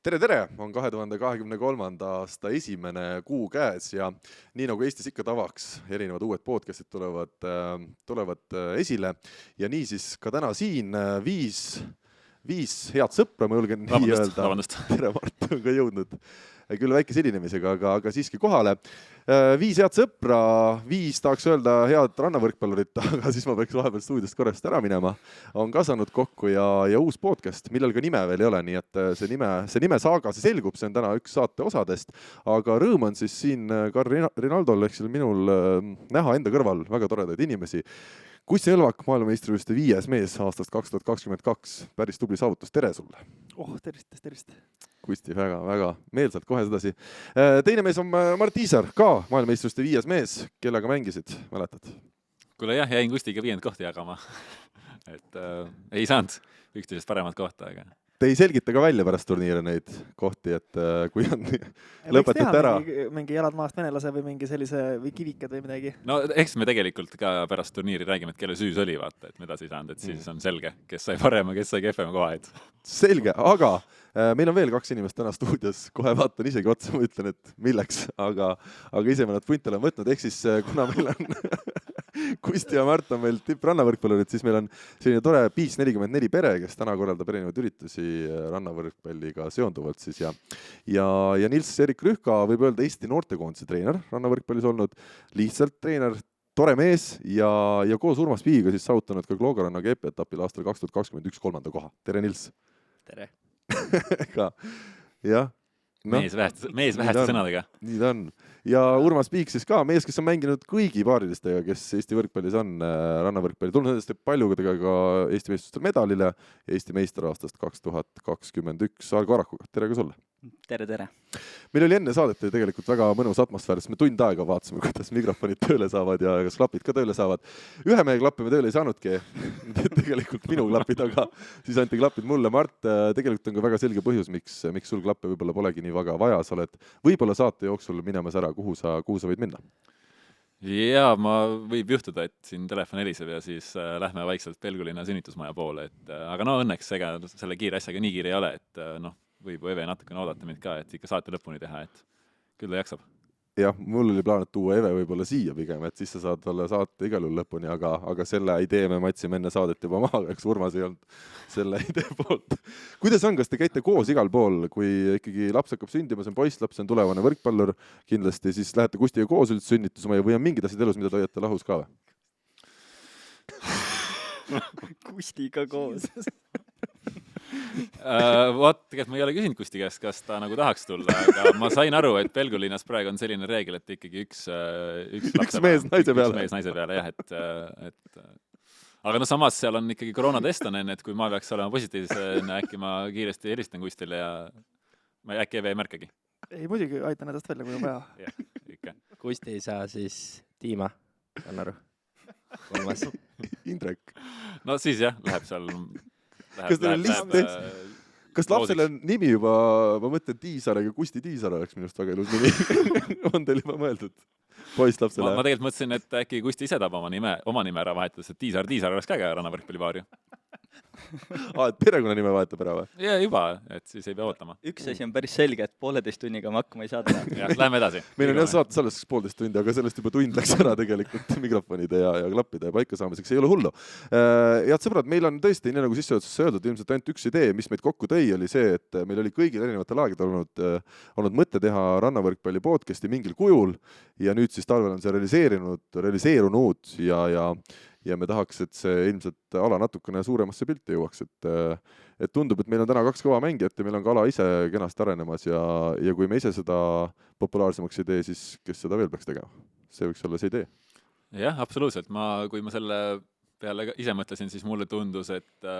Tere! On 2023. aasta esimene kuu käes ja nii nagu Eestis ikka tavaks, erinevad uued podcastid tulevad esile ja nii siis ka täna siin viis head sõpra, ma julgen nii öelda. Tere, Mart on ka jõudnud küll väike silinemisega, aga siiski kohale. Viis head sõpra, viis tahaks öelda head rannavõrkpallurit, aga siis ma peaks vahepeal stuudiost korrast ära minema. On kasvanud kokku ja uus podcast, millel ka nime veel ei ole, nii et see nime saaga, see selgub, see on täna üks saate osadest, aga rõõm on siis siin Karl Rinaldol ehk minul näha enda kõrval väga toredaid inimesi. Kusti Elvak, maailmameistrivõistluste 5. mees aastast 2022, päris tubli saavutus, tere sulle! Tervist! Kusti, väga meelsalt kohe sedasi. Teine mees on Mart Iisar, ka maailmameistrivõistluste 5. mees, kellega mängisid, mäletad? Kuule jah, jäin Kustiga 5. kohta jagama, et ei saanud üksteisest paremat kohta, aga... Te ei selgita ka välja pärast turniire neid kohti, et kui on lõpetate ära. Mingi jalad maast venelase või mingi sellise või kivikad või midagi. No eks me tegelikult ka pärast turniiri räägime, et kelle süüs oli, vaata, et mida siis saanud, et siis on selge, kes sai parema, kes sai kehvema koha. Selge, aga meil on veel 2 inimest täna stuudios, kohe vaatan isegi otsa, ma ütlen, et milleks, aga ise me nad punti olen võtnud, ehk siis kuna meil on Kusti ja Mart on meil tipprannavõrkpallurid, siis meil on selline tore Beach 44 pere, kes täna korraldab erinevaid üritusi rannavõrkpalliga seonduvalt siis ja Nils-Erik Rühka võib öelda Eesti noortekoondise treener, rannavõrkpallis olnud, lihtsalt treener, tore mees ja koos Urmas Pihiga siis saavutanud ka Kloogaranna GP-etapil aastal 2021 3. koha. Tere, Nils! Tere! Jah. Mees väheste sõnadega. Nii ta on. Ja Urmas Piik siis ka, mees, kes on mänginud kõigi paarilistega, kes Eesti võrkpallis on, rannavõrkpalli. Tulnud nendest paljudega ka Eesti meistristel medalile ja Eesti meister aastast 2021 Argo Arakuga. Tere ka sulle! Tere! Meil oli enne saadet tegelikult väga mõnus atmosfäär, sest me tund aega vaatasime, kuidas mikrofonid tööle saavad ja kas klapid ka tööle saavad. Ühe meie klappi me tööle ei saanudki, tegelikult minu klapid, aga siis anti klapid mulle. Mart, tegelikult on ka väga selge põhjus, miks sul klappe võib-olla polegi nii väga vaja. Sa oled võib-olla saate jooksul minemas ära, kuhu sa võid minna? Jaa, võib juhtuda, et siin telefon heliseb ja siis lähme vaikselt Pelgulinna sünnitusmaja poole. Aga no õnneks ega selle kiire asjaga nii kiire ei ole, et võib Eve natukene oodata mind ka, et ikka saate lõpuni teha, et küll ta jaksab. Jah, mul oli plaan, et tuua Eve võib-olla siia pigem, et siis sa saad olla saate igal juhul lõpuni, aga selle idee me matsime enne saadet juba maha, eks Urmas ei olnud selle idee poolt. Kuidas on, kas te käite koos igal pool, kui ikkagi laps hakkab sündima, see on poisslaps, see on tulevane võrkpallur, kindlasti siis lähete Kustiga koos üldse sünnitusma või on mingid asjad elus, mida te hoiate lahus ka või? Kustiga koos. Tegelikult ma ei ole küsinud Kusti käest, kas ta nagu tahaks tulla, aga ma sain aru, et Pelgulinnas praegu on selline reegel, et ikkagi üks mees naise peale, jah, et aga no samas seal on ikkagi koroonatest on enne, et kui ma peaks olema positiivsena, äkki ma kiiresti helistan Kustile ja ma äkki Eve ei märkagi. Ei, muidugi aitan edast välja, kui on vaja. Jah, ikka. Kusti ei saa siis Tiima, on aru. 3. Indrek. No siis jah, läheb seal... Kas lapsel on nimi juba, ma mõtlen Tiisar, aga Kusti Tiisar oleks minust väga ilus nimi. On teil juba mõeldud? Poiss lapsele. Ma tegelikult mõtlesin, et äkki Kusti ise tahab oma nime ära vahetades, et Tiisar oleks ka rannavõrkpallipaari. Et perekonna nime vahetab ära või? Ja juba, et siis ei pea ootama. Üks asi on päris selge, et 1,5 tunniga ma hakkama ei saa teha. Ja, läheme edasi. Meil on jah saates alles 1,5 tundi, aga sellest juba tund läks ära tegelikult mikrofonide ja klappide ja paika saamiseks. Ei ole hullu. Head sõbrad, meil on tõesti, nii nagu sissejuhatuses öeldud, ilmselt ainult üks idee, mis meid kokku tõi, oli see, et meil oli kõigil erinevatel aegadel olnud mõte teha rannavõrkpalli podcasti mingil kujul ja nüüd siis talvel on see realiseerunud ja me tahaks, et see ilmselt ala natukene suuremasse pilti jõuaks, et tundub, et meil on täna 2 kõva mängijat ja meil on ka ala ise kenasti arenemas ja kui me ise seda populaarsemaks ei tee, siis kes seda veel peaks tegema? See võiks olla see idee. Jah, absoluutselt. Kui ma selle peale ise mõtlesin, siis mulle tundus, et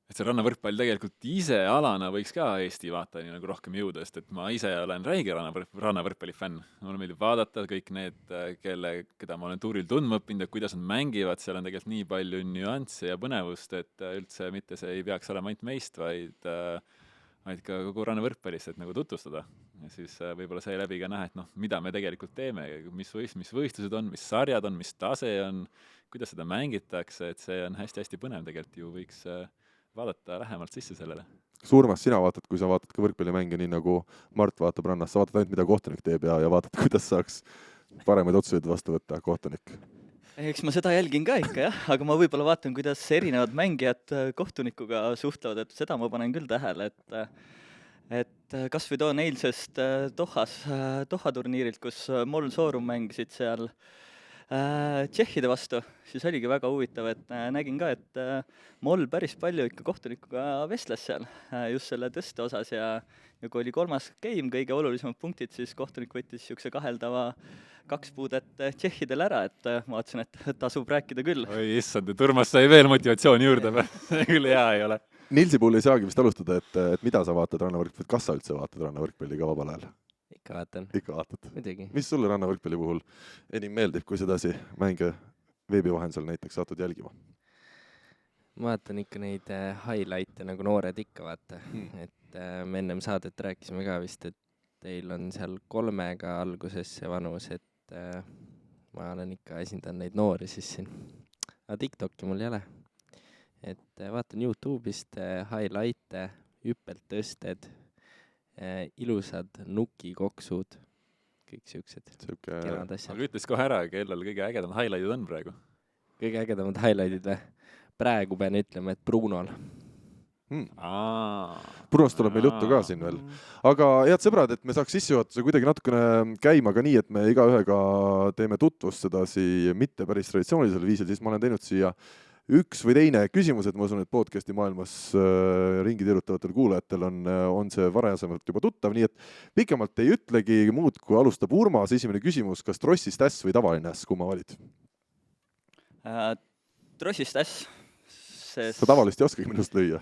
see rannavõrkpall tegelikult ise alana võiks ka Eesti vaatajani nagu rohkem jõuda, sest et ma ise olen räige rannavõrkpalli fänn. Mulle meeldib vaadata kõik need, keda ma olen tuuril tundma õppinud ja kuidas nad mängivad, seal on tegelikult nii palju nüansse ja põnevust, et üldse mitte see ei peaks olema ainult meist, vaid ka kogu rannavõrkpallist, et nagu tutvustada. Ja siis võib-olla see läbi ka näha, et mida me tegelikult teeme, mis võistlused on, mis sarjad on, mis tase on, kuidas seda mängitakse, et see on hästi-hästi põnev tegelikult ju võiks vaadata lähemalt sisse sellele. kas Urmas, sina vaatad, kui sa vaatad ka võrkpallimänge, nii nagu Mart vaatab rannas, sa vaatad ainult, mida kohtunik teeb ja vaatad, kuidas saaks paremaid otsuseid vastu võtta kohtunik? Eks ma seda jälgin ka ikka jah, aga ma võib-olla vaatan, kuidas erinevad mängijad kohtunikuga suhtlevad, et seda ma panen küll tähele, et kas või toon eilsest Doha turniirilt, kus Mol Soorum mängisid seal tšehhide vastu, siis oligi väga huvitav, et nägin ka, et Mol päris palju ikka kohtunikuga vestles seal just selle tõste osas ja kui oli 3. game, kõige olulisemad punktid, siis kohtunik võttis niisuguse kaheldava 2 puudet tšehhidel ära, et ma vaatasin, et tasub rääkida küll. Oi issand, et Urmas sai veel motivatsiooni juurde või? See küll hea ei ole. Nilsi puhul ei saagi vist alustada, et mida sa vaatad rannavõrkpalli, kas sa üldse vaatad rannavõrkpalli ka vabal ajal? ikka vaatan, Ikka vaatad. muidugi. Mis sulle rannavõrkpalli puhul enim meeldib, kui sedasi mänge veebi vahendusel näiteks saatad jälgima? Ma vaatan ikka neid highlight'e, nagu noored ikka vaata. Et me ennem saadet rääkisime ka vist, et teil on seal 3-ga alguses see vanus, et ma olen ikka esindan neid noori siis siin. Aga TikTok'i mul ei ole. Et vaatan YouTube'ist highlight'e, hüppelt tõsted, ilusad nukikoksud, kõik siuksed kenad asjad. Aga ütles kohe ära, kellel kõige ägedam highlight'id on praegu. Kõige ägedamad highlight'id või? Praegu pean ütlema, et Brunol. Brunost tuleb meil juttu ka siin veel. Aga head sõbrad, et me saaks sissejuhatuse kuidagi natukene käima ka nii, et me igaühega teeme tutvust sedasi mitte päris traditsioonilisel viisil, siis ma olen teinud siia üks või teine küsimus, et ma usun, et podcasti maailmas ringi tirutavatel kuulajatel on see varajasemalt juba tuttav, nii et pikemalt ei ütlegi muud, kui alustab Urmas. Esimene küsimus, kas trossist äss või tavaline äss, kumma valid? Trossist äss. Sa tavalist ei oskagi minust lüüa?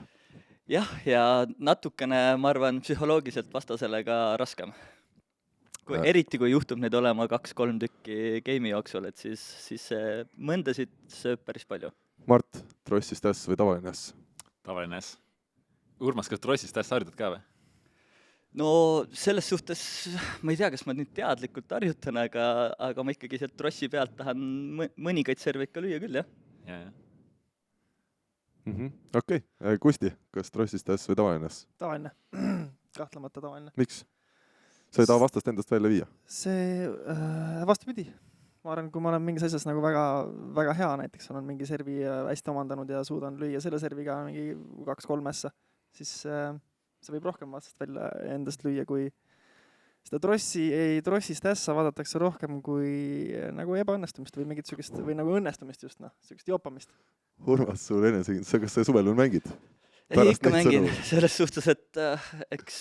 Jah, ja natukene, ma arvan, psühholoogiliselt vastasele ka raskem. Eriti kui juhtub neid olema 2-3 tükki game'i jooksul, et siis mõndasid sööb päris palju. Mart, trossist äss või tavaline äss? Tavaline äss. Urmas, kas trossist äss harjutad ka või? No selles suhtes, ma ei tea, kas ma nüüd teadlikult harjutan, aga ma ikkagi sealt trossi pealt tahan mõningaid serve ikka lüüa küll, jah. Jah. Okei. Kusti, kas trossist äss või tavaline äss? Tavaline. Kahtlemata tavaline. Miks? Sa ei taha vastast endast välja viia? See vastupidi. Ma arvan, kui ma olen mingis asjas nagu väga, väga hea, näiteks olen mingi servi hästi omandanud ja suudan lüüa selle serviga mingi 2-3 ässa, siis see võib rohkem vastast välja endast lüüa, kui seda trossist ässa vaadatakse rohkem kui nagu ebaõnnestumist või mingit sugust, või nagu õnnestumist just, sugust jopamist. Urmas, sul enesekindlus, kas sa suvel veel mängid? Ei, ikka mängin selles suhtes, et eks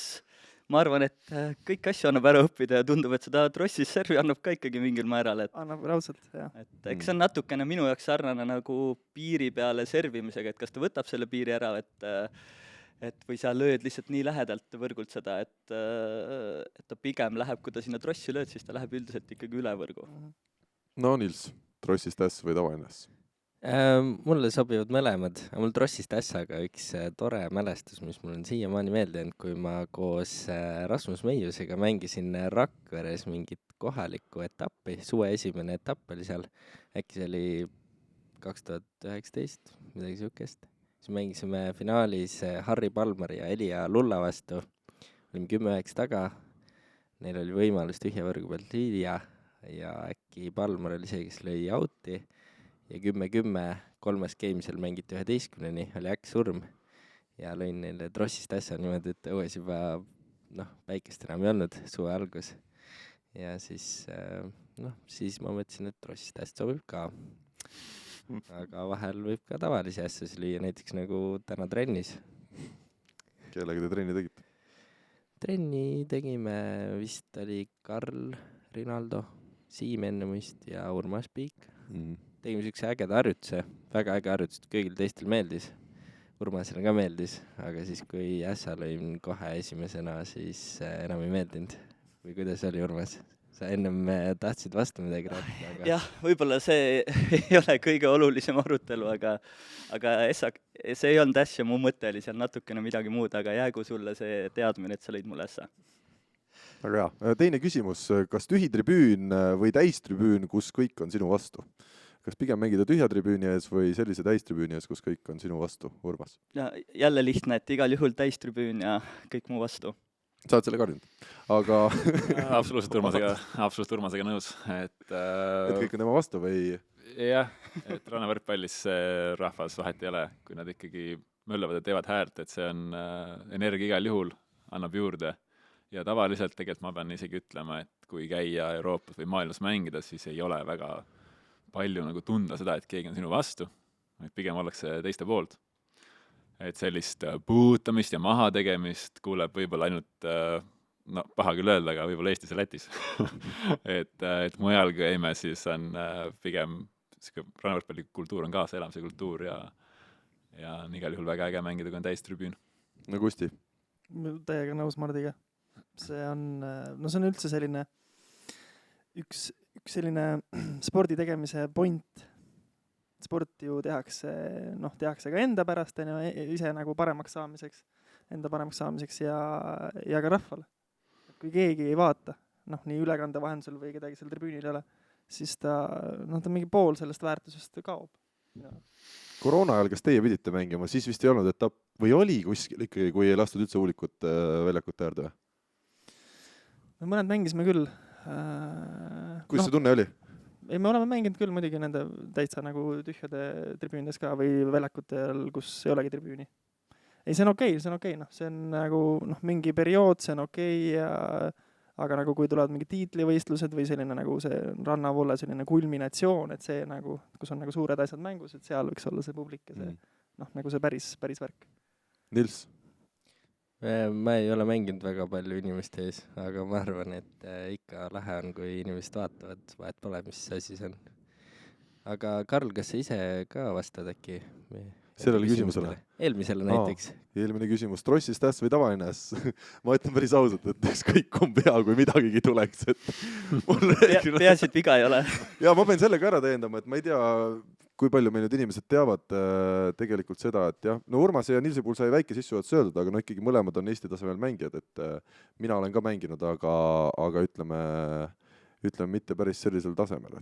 ma arvan, et kõik asju annab ära õppida ja tundub, et seda trossis servi annab ka ikkagi mingil määral. Annab raudselt, jah. Et eks see on natukene minu jaoks sarnane nagu piiri peale servimisega, et kas ta võtab selle piiri ära, et või sa lööd lihtsalt nii lähedalt võrgult seda, et ta pigem läheb, kui ta sinna trossi lööd, siis ta läheb üldiselt ikkagi üle võrgu. No Nils, trossist äss või tavaline äss? Mulle sobivad mõlemad, aga mul trossist ässaga üks tore mälestus, mis mul on siiamaani meelde jäänud, kui ma koos Rasmus Meiusega mängisin Rakveres mingit kohalikku etappi, suve esimene etapp oli seal, äkki see oli 2019, midagi siukest. Siis mängisime finaalis Harri Palmari ja Elia Lulla vastu, olime 10-9 taga, neil oli võimalus tühja võrgu pealt lüüa ja äkki Palmar oli see, kes lõi out'i. Ja 10-10 3. game seal mängiti 11-ni, oli surm ja lõin neile trossist ässa niimoodi, et õues juba päikest enam ei olnud, suve algus. Ja siis ma mõtlesin, et trossist äss sobib ka. Aga vahel võib ka tavalisi ässusi lüüa, näiteks nagu täna trennis. Kellega te trenni tegite? Trenni tegime, vist oli Karl, Rinaldo, Siim Ennemist ja Urmas Piik. Tegime siukse ägeda harjutuse, väga äge harjutus, kõigil teistel meeldis. Urmasele ka meeldis, aga siis kui ässa lõin kohe esimesena, siis enam ei meeldinud. Või kuidas oli, Urmas? Sa ennem tahtsid vastu midagi rääkida, aga... Jah, võib-olla see ei ole kõige olulisem arutelu, aga see ei olnud äss ja mu mõte oli seal natukene midagi muud, aga jäägu sulle see teadmine, et sa lõid mulle ässa. Väga hea. Teine küsimus, kas tühi tribüün või täistribüün, kus kõik on sinu vastu? kas pigem mängida tühja tribüüni ees või sellise täistribüüni ees, kus kõik on sinu vastu, Urmas? ja jälle lihtne, et igal juhul täistribüün ja kõik muu vastu. Sa oled selle karjunud, aga absoluutselt Urmasega nõus, et kõik on tema vastu või? jah, et rannavõrkpallis see rahvas vahet ei ole, kui nad ikkagi möllavad ja teevad häält, et see on energia igal juhul, annab juurde. Ja tavaliselt tegelikult ma pean isegi ütlema, et kui käia Euroopas või maailmas mängida, siis ei ole väga palju nagu tunda seda, et keegi on sinu vastu, et pigem ollakse teiste poolt. Et sellist puutamist ja maha tegemist kuuleb võib-olla ainult, no paha küll öelda, aga võib-olla Eestis ja Lätis. et mujal käime, siis on pigem rannavõrkpalli kultuur on kaaselamise kultuur ja on igal juhul väga äge mängida, kui on täistribüün. No Kusti? Täiega nõus Mardiga. See on üldse selline üks selline spordi tegemise point. Sport ju tehakse ka enda pärast, ise nagu paremaks saamiseks ja ka rahvale. Kui keegi ei vaata, nii ülekande vahendusel või kedagi seal tribüünil ei ole, siis ta mingi pool sellest väärtusest kaob. Koroona ajal, kas teie pidite mängima, siis vist ei olnud etapp või oli kuskil ikkagi, kui ei lastud üldse huulikut väljakut äärde? Me mõned mängisime küll. Kuidas see tunne oli? Ei, me oleme mänginud küll muidugi nende täitsa nagu tühjade tribüünides ka või väljakutel, kus ei olegi tribüüni. Ei, see on okei. See on nagu mingi periood, see on okei, aga nagu kui tulevad mingi tiitlivõistlused või selline nagu see rannavolle selline kulminatsioon, et see nagu, kus on nagu suured asjad mängus, et seal võiks olla see publik ja see, nagu see päris värk. Nils? Ma ei ole mänginud väga palju inimeste ees, aga ma arvan, et ikka lahe on, kui inimesed vaatavad, vahet pole, mis asi see on. Aga Karl, kas sa ise ka vastad äkki? Sellele küsimusele? Eelmisele näiteks. Eelmine küsimus, trossist äss või tavaline äss? Ma ütlen päris ausalt, et kõik on pea, kui midagigi tuleks. Peaasi, et viga ei ole. Ja ma pean sellega ära täiendama, et ma ei tea, kui palju meil nüüd inimesed teavad tegelikult seda, et jah, no Urmas ja Nilsi puhul sai väike sissejuhatus öeldud, aga ikkagi mõlemad on Eesti tasemel mängijad, et mina olen ka mänginud, aga ütleme mitte päris sellisel tasemel,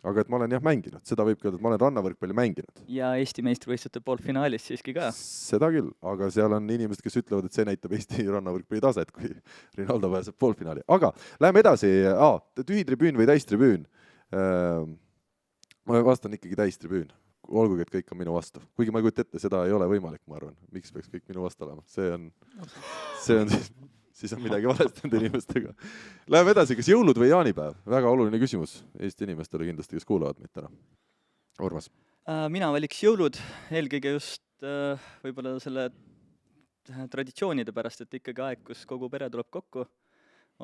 aga et ma olen jah mänginud, seda võib öelda, et ma olen rannavõrkpalli mänginud. Ja Eesti meistrivõistluste poolfinaalis siiski ka. Seda küll, aga seal on inimesed, kes ütlevad, et see näitab Eesti rannavõrkpalli taset, kui Rinaldo pääseb poolfinaali. Aga läheme edasi, tühitribüün või täistribüün. Ma vastan ikkagi täistribüün, olgugi, et kõik on minu vastu. Kuigi ma ei kujuta ette, seda ei ole võimalik, ma arvan. Miks peaks kõik minu vastu olema? See on siis on midagi valestanud inimestega. Läheme edasi, kas jõulud või jaanipäev? Väga oluline küsimus Eesti inimestele kindlasti, kes kuulavad meid täna. Urmas? Mina valiks jõulud, eelkõige just võib-olla selle traditsioonide pärast, et ikkagi aeg, kus kogu pere tuleb kokku,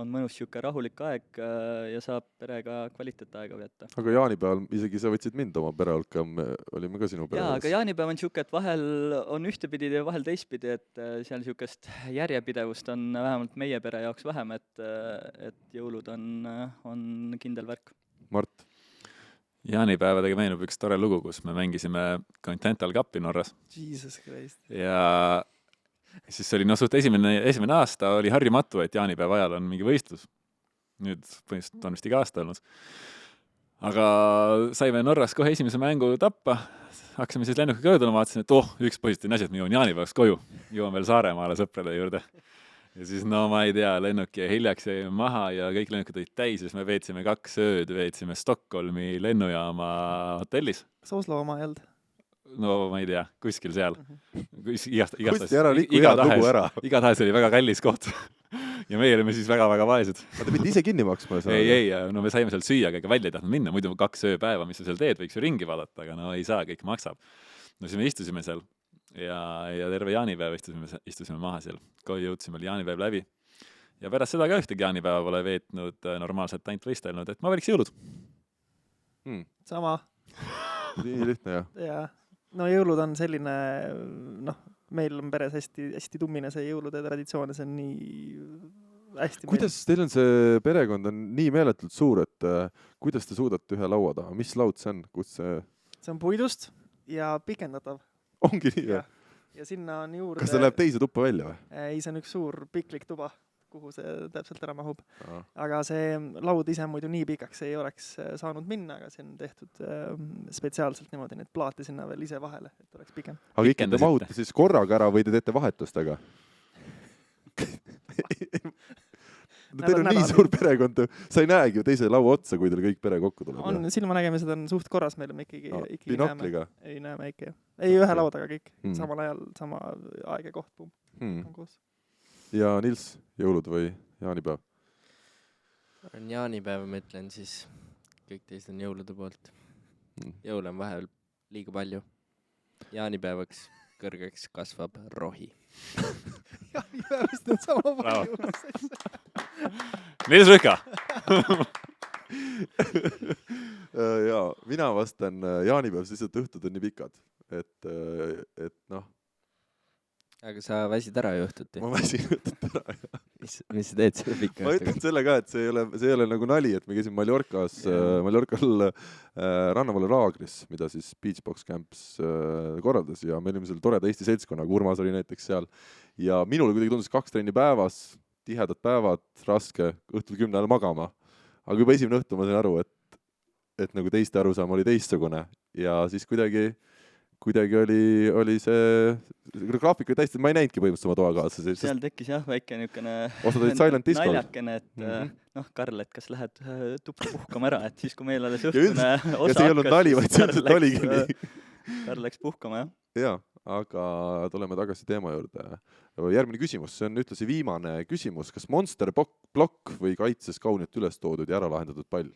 on mõnus siuke rahulik aeg ja saab perega kvaliteetaega veeta. Aga jaanipäeval isegi sa võtsid mind oma pere hulka, olime ka sinu pere. Jaa, aga jaanipäev on siuke, et vahel on ühtepidi ja vahel teistpidi, et seal siukest järjepidevust on vähemalt meie pere jaoks vähem, et jõulud on kindel värk. Mart? Jaanipäevadega meenub üks tore lugu, kus me mängisime Continental Cupi Norras. Jesus Christ. Ja siis oli suht esimene aasta oli harjumatu, et jaanipäeva ajal on mingi võistlus. Nüüd põhimõtteliselt on vist iga aasta olnud. Aga saime Norras kohe esimese mängu tappa. Hakkasime siis lennukiga ööduna, vaatasin, et üks positiivne asi, et me jõuan jaanipäevaks koju. Jõuan veel Saaremaale sõprade juurde. Ja siis ma ei tea, lennuki hiljaks jäi maha ja kõik lennukid olid täis, siis me veetsime 2 ööd, veetsime Stockholmi lennujaama hotellis. Kas Oslo oma ei olnud? No ma ei tea, kuskil seal. Kusti ära liku head lugu ära. Igatahes oli väga kallis koht. Ja meie olime siis väga-väga vaesed. Aga te pidite ise kinni maksma? Ei, no me saime seal süüa, aga välja ei tahtnud minna. Muidu 2 ööpäeva, mis sa seal teed, võiks ju ringi vaadata, aga no ei saa, kõik maksab. No siis me istusime seal ja terve jaanipäev istusime maha seal. Koju jõudsime jaanipäev läbi. Ja pärast seda ka ühtegi jaanipäeva pole veetnud normaalselt ainult võistelnud, et ma valiks jõulud. Sama. Nii lihtne, jah. Jaa. No jõulud on selline, meil on peres hästi tummine see jõulude traditsioon ja see on nii hästi kuidas teil on see perekond on nii meeletult suur, et kuidas te suudate ühe laua taha? Mis laud see on? See on puidust ja pikendatav. Ongi nii, jah? Ja sinna on juurde... Kas ta läheb teise tuppa välja või? Ei, see on üks suur piklik tuba. kuhu see täpselt ära mahub. Ahah. Aga see laud ise muidu nii pikaks ei oleks saanud minna, aga see on tehtud spetsiaalselt niimoodi, need plaate sinna veel ise vahele, et oleks pikem. Aga ikka te Pikendasite. mahute siis korraga ära või te teete vahetustega? No teil on nii suur perekond, sa ei näegi ju teise laua otsa, kui teil kõik pere kokku tuleb. On, silmanägemised on suht korras, meil me ikkagi Binokliga? ei näeme ikka. Ei, ühe laudaga kõik, Mm. samal ajal, sama aeg ja koht on koos. Ja Nils, jõulud või jaanipäev? on jaanipäeva, ma ütlen siis, kõik teised on jõulude poolt. Jõule on vahel liiga palju. Jaanipäevaks kõrgeks kasvab rohi. Jaanipäevast on sama palju. Nils Rõhka! Jaa, mina vastan jaanipäev, siis et õhtud on nii pikad, et noh, Aga sa väsid ära ju õhtuti. ma väsin õhtut ära. Mis sa teed selle pika Ma ütlen selle ka, et see ei ole nagu nali, et me käisime Mallorcal Rannamaale Raagris, mida siis Beachbox Camps korraldas ja me olime seal toreda Eesti seltskonnaga, Urmas oli näiteks seal ja minule kuidagi tundus 2 trenni päevas, tihedad päevad, raske, õhtul 10 ajal magama. Aga juba esimene õhtu ma sain aru, et nagu teiste arusaam oli teistsugune ja siis kuidagi oli see graafik oli täiesti, ma ei näinudki põhimõtteliselt oma toakaaslasi. Seal tekkis jah väike niisugune Osad olid silent discol. naljakene, et Karl, et kas lähed tuppa puhkama ära, et siis kui meil alles Ja õhtune ja osa see ei olnud nali, vaid see ilmselt oligi nii. Karl läks puhkama, jah. Jaa, aga tuleme tagasi teema juurde. Järgmine küsimus, see on ühtlasi viimane küsimus. Kas Monster Block või kaitses kaunilt üles toodud ja ära lahendatud pall?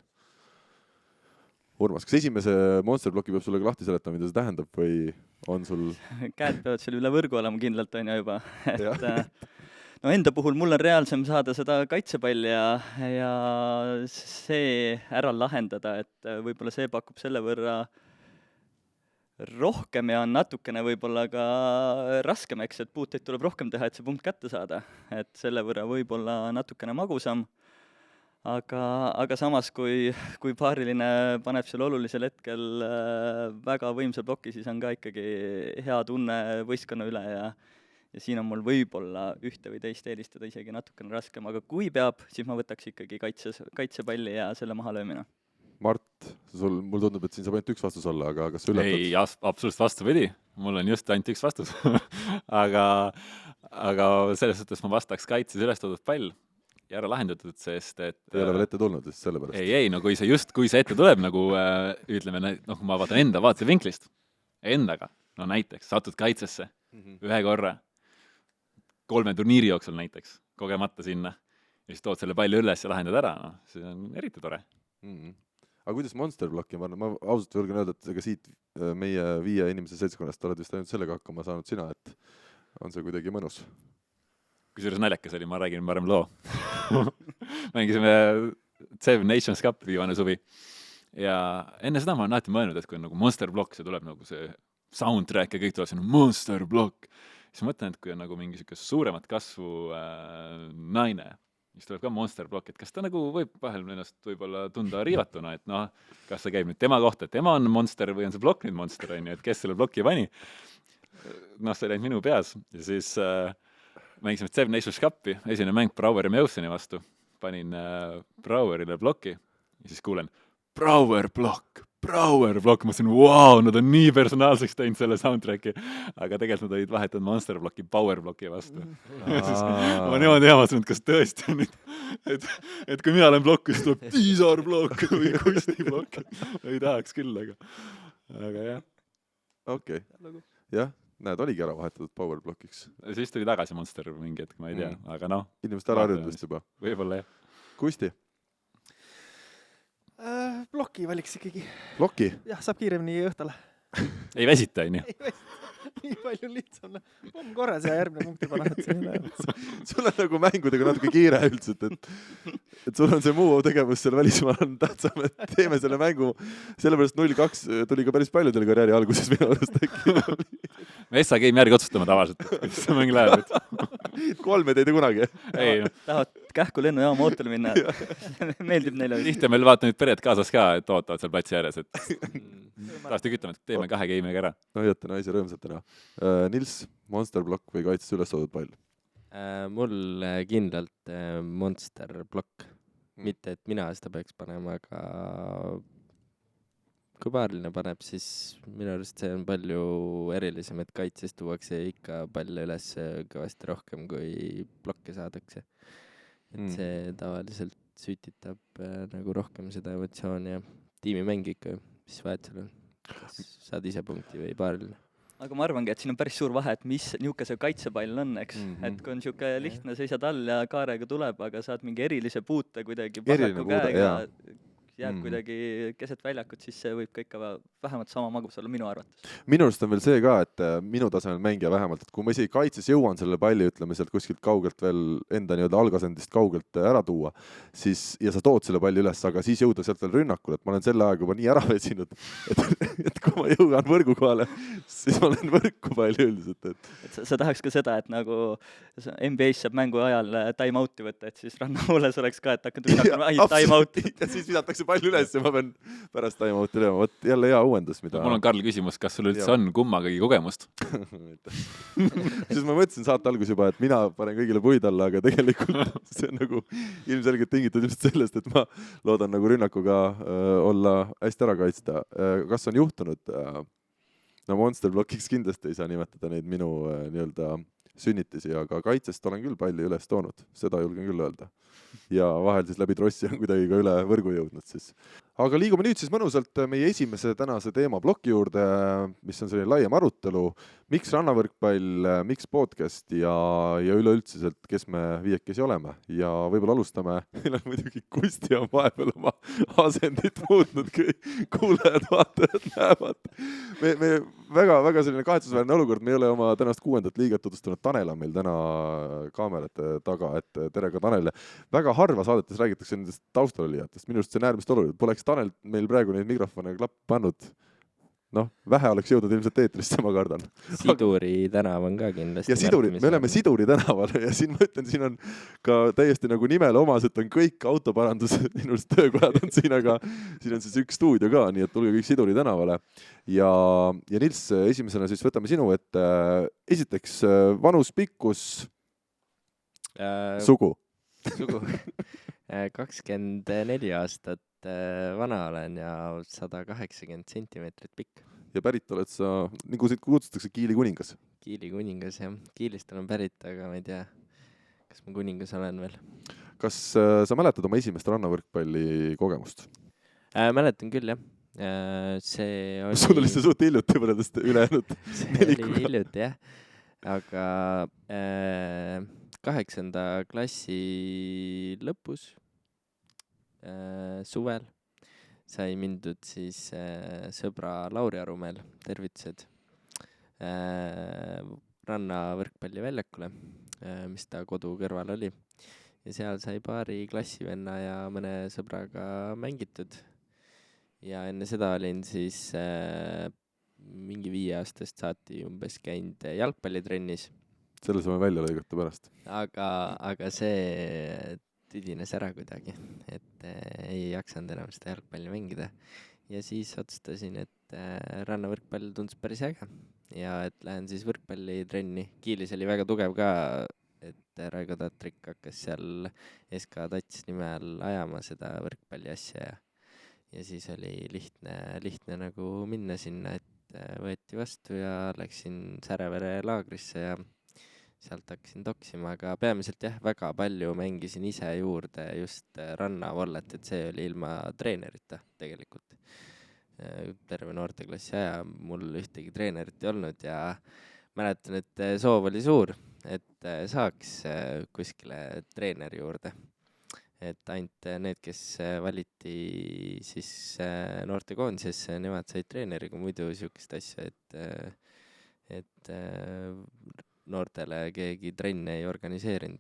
Urmas, kas esimese Monster Blocki peab sulle ka lahti seletama, mida see tähendab või on sul... Käed peavad seal üle võrgu olema kindlalt, on ju juba. Jah. No enda puhul mul on reaalsem saada seda kaitsepalli ja see ära lahendada, et võib-olla see pakub selle võrra rohkem ja on natukene võib-olla ka raskem, eks, et puuteid tuleb rohkem teha, et see punkt kätte saada. Et selle võrra võib-olla natukene magusam. Aga samas, kui paariline paneb seal olulisel hetkel väga võimsa ploki, siis on ka ikkagi hea tunne võistkonna üle ja siin on mul võib-olla ühte või teist eelistada isegi natukene raskem, aga kui peab, siis ma võtaks ikkagi kaitsepalli ja selle maha löömine. Mart, mul tundub, et siin saab ainult üks vastus olla, aga kas sa üllatad? Ei, absoluutselt vastupidi. Mul on just ainult üks vastus. aga selles suhtes ma vastaks kaitses üles toodud pall ja ära lahendatud, sest et... Ei ole veel ette tulnud, just selle pärast. Ei, no kui see ette tuleb, nagu ütleme, ma vaatan enda vaatevinklist, endaga, no näiteks, satud kaitsesse ühe korra, 3 turniiri jooksul näiteks, kogemata sinna, ja siis tood selle palli üles ja lahendad ära, no see on eriti tore. Aga kuidas Monster Blocki, ma ausalt võrgan öelda, et ega siit meie 5 inimese seltskonnast oled vist ainult sellega hakkama saanud sina, et on see kuidagi mõnus? Kusjuures naljakas oli, ma räägin varem loo. Mängisime Seven Nations Cup viimane suvi. Ja enne seda ma olen alati mõelnud, et kui on nagu Monster Block, see tuleb nagu see soundtrack ja kõik tuleb sinna Monster Block. Siis ma mõtlen, et kui on nagu mingi suuremat kasvu naine, siis tuleb ka Monster Block, et kas ta nagu võib vahel ennast võib-olla tunda riivatuna, et noh, kas see käib nüüd tema kohta, et tema on monster või on see blokk nüüd monster, on ju, et kes selle blokki pani. Noh, see oli minu peas ja siis... mängisime Seven Nations Cupi, esimene mäng Brouwer ja Mewsoni vastu. Panin Brouwerile blokki ja siis kuulen Brouwer blokk. Ma mõtlesin, wow, nad on nii personaalseks teinud selle soundtracki. Aga tegelikult nad olid vahetanud Monster blokki Power blokki vastu. Ma niimoodi jäämasin, et kas tõesti on nüüd, et kui mina olen blokk, siis tuleb Tiisar blokk või Kusti blokk. Ei tahaks küll, aga jah. Okei, jah. Näed, oligi ära vahetatud Power Blockiks. Siis tuli tagasi Monster mingi hetk, ma ei tea, aga noh. Inimesed ära harjunud juba. Võib-olla jah. Kusti? Blokki valiks ikkagi. Blokki? Jah, saab kiiremini õhtale. Ei väsita, on ju? Ei väsita. Nii palju lihtsam. On korras ja järgmine punkti paneb. Sul on nagu mängudega natuke kiire üldiselt, et sul on see muu tegevus seal välismaal on tähtsam, et teeme selle mängu. Sellepärast 0-2 tuli ka päris paljudel karjääri alguses minu arust äkki. Me Essa game järgi otsustame tavaliselt, kuidas see mäng läheb. 3 ei tee kunagi. Ei, tahavad kähku lennujaama ootele minna. Meeldib neile. Tihti meil vaata nüüd pered kaasas ka, et ootavad seal platsi ääres, et tahasti kütame, et teeme 2 game'iga ära. No jätta naisi rõõmsatena. Nils, Monster Block või kaitses üles toodud pall? Mul kindlalt Monster plokk. Mm. Mitte, et mina seda peaks panema, aga kui paariline paneb, siis minu arust see on palju erilisem, et kaitses tuuakse ikka palle üles kõvasti rohkem, kui blokke saadakse. Et see tavaliselt sütitab nagu rohkem seda emotsiooni ja tiimimäng ikka, mis vahet seal on. Kas saad ise punkti või paariline? aga ma arvangi, et siin on päris suur vahe, et mis niuke see kaitsepall on, eks. Et kui on siuke lihtne, seisad all ja kaarega tuleb, aga saad mingi erilise puute kuidagi Eriline pasaku puude, käega, jaa. jääb kuidagi keset väljakut, siis see võib ka ikka vähemalt sama magus olla minu arvates. Minu arust on veel see ka, et minu tasemel mängija vähemalt, et kui ma isegi kaitses jõuan selle palli, ütleme sealt kuskilt kaugelt veel enda nii-öelda algasendist kaugelt ära tuua, siis, ja sa tood selle palli üles, aga siis jõuda sealt veel rünnakule, et ma olen selle aega juba nii ära vetsinud, et kui ma jõuan võrgu kohale, siis ma olen võrku palju üldiselt. Et sa tahaks ka seda, et nagu NBA-s saab mängu ajal time-out'i võtta, et siis rannapooles oleks ka, et hakkad rünnakule, time-out'i. Ja siis visatakse pall üles ja ma pean pärast time-out'i lööma. Võt jälle hea uuendus, mida... Mul on Karl küsimus, kas sul üldse on kummagagi kogemust? Siis ma mõtlesin saate algus juba, et mina panen kõigile puid alla, aga tegelikult see on nagu ilmselgelt tingitud just sellest, et ma loodan nagu rünnakuga olla hästi ära kaitsta. Kas on juhtunud? No Monster blokiks kindlasti ei saa nimetada neid minu nii-öelda sünnitisi, aga kaitsest olen küll palju üles toonud. Seda julgen küll öelda. Ja vahel siis läbi trossi on kuidagi ka üle võrgu jõudnud siis. Aga liigume nüüd siis mõnusalt meie esimese tänase teema ploki juurde, mis on selline laiem arutelu. Miks rannavõrkpall, miks podcast ja üleüldsiselt, kes me viiekesi oleme. Ja võib-olla alustame, meil on muidugi Kusti on vahepeal oma asendit muutnud, kui kuulajad, vaatajad näevad. Me väga selline kahetsusväärne olukord, me ei ole oma tänast 6. liiget tutvustanud. Tanel on meil täna kaamerate taga, et tere ka Tanel. Väga harva saadetes räägitakse nendest taustalijatest. Minu arust see on äärmiselt oluline. Poleks Tanel meil praegu neid mikrofone klapp pannud. Noh, vähe oleks jõudnud ilmselt eetrisse, ma kardan. Siduri tänav on ka kindlasti. Ja Siduri, me oleme Siduri tänaval ja siin ma ütlen, siin on ka täiesti nagu nimele omaselt on kõik autoparandused, minust töökojad on siin, aga siin on siis üks stuudio ka, nii et tulge kõik Siduri tänavale. Ja Nils, esimesena siis võtame sinu, et esiteks vanus, pikkus, sugu. Sugu. 24 aastat vana olen ja 180 sentimeetrit pikk. Ja pärit oled sa, nagu siit kutsutakse, Kiili kuningas? Kiili kuningas, jah. Kiilist olen pärit, aga ma ei tea, kas ma kuningas olen veel. Kas sa mäletad oma esimest rannavõrkpalli kogemust? Mäletan küll, jah. See oli... Sul oli see suht hiljuti võrreldes ülejäänud 4 kuga. Oli hiljuti, jah. Aga 8. klassi lõpus suvel sai mindud siis sõbra Lauri Arumeel, tervitused, rannavõrkpalli väljakule, mis ta kodu kõrval oli. Ja seal sai paari klassivenna ja mõne sõbraga mängitud. Ja enne seda olin siis mingi 5 aastast saati umbes käinud jalgpallitrennis. Selle saame välja lõigata pärast. Aga see tüdines ära kuidagi, et ei jaksanud enam seda jalgpalli mängida. Ja siis otsustasin, et rannavõrkpall tundus päris äge ja et lähen siis võrkpallitrenni. Kiilis oli väga tugev ka, et Raigo Tatrik hakkas seal SK Tats nime all ajama seda võrkpalli asja ja siis oli lihtne nagu minna sinna, et võeti vastu ja läksin Särevere laagrisse ja sealt hakkasin toksima, aga peamiselt jah, väga palju mängisin ise juurde just rannavollet, et see oli ilma treenerita tegelikult. Terve noorteklassi aja mul ühtegi treenerit ei olnud ja mäletan, et soov oli suur, et saaks kuskile treeneri juurde. Et ainult need, kes valiti siis noortekoondisesse, nemad said treeneri, kui muidu siukest asja, et noortele keegi trenne ei organiseerinud,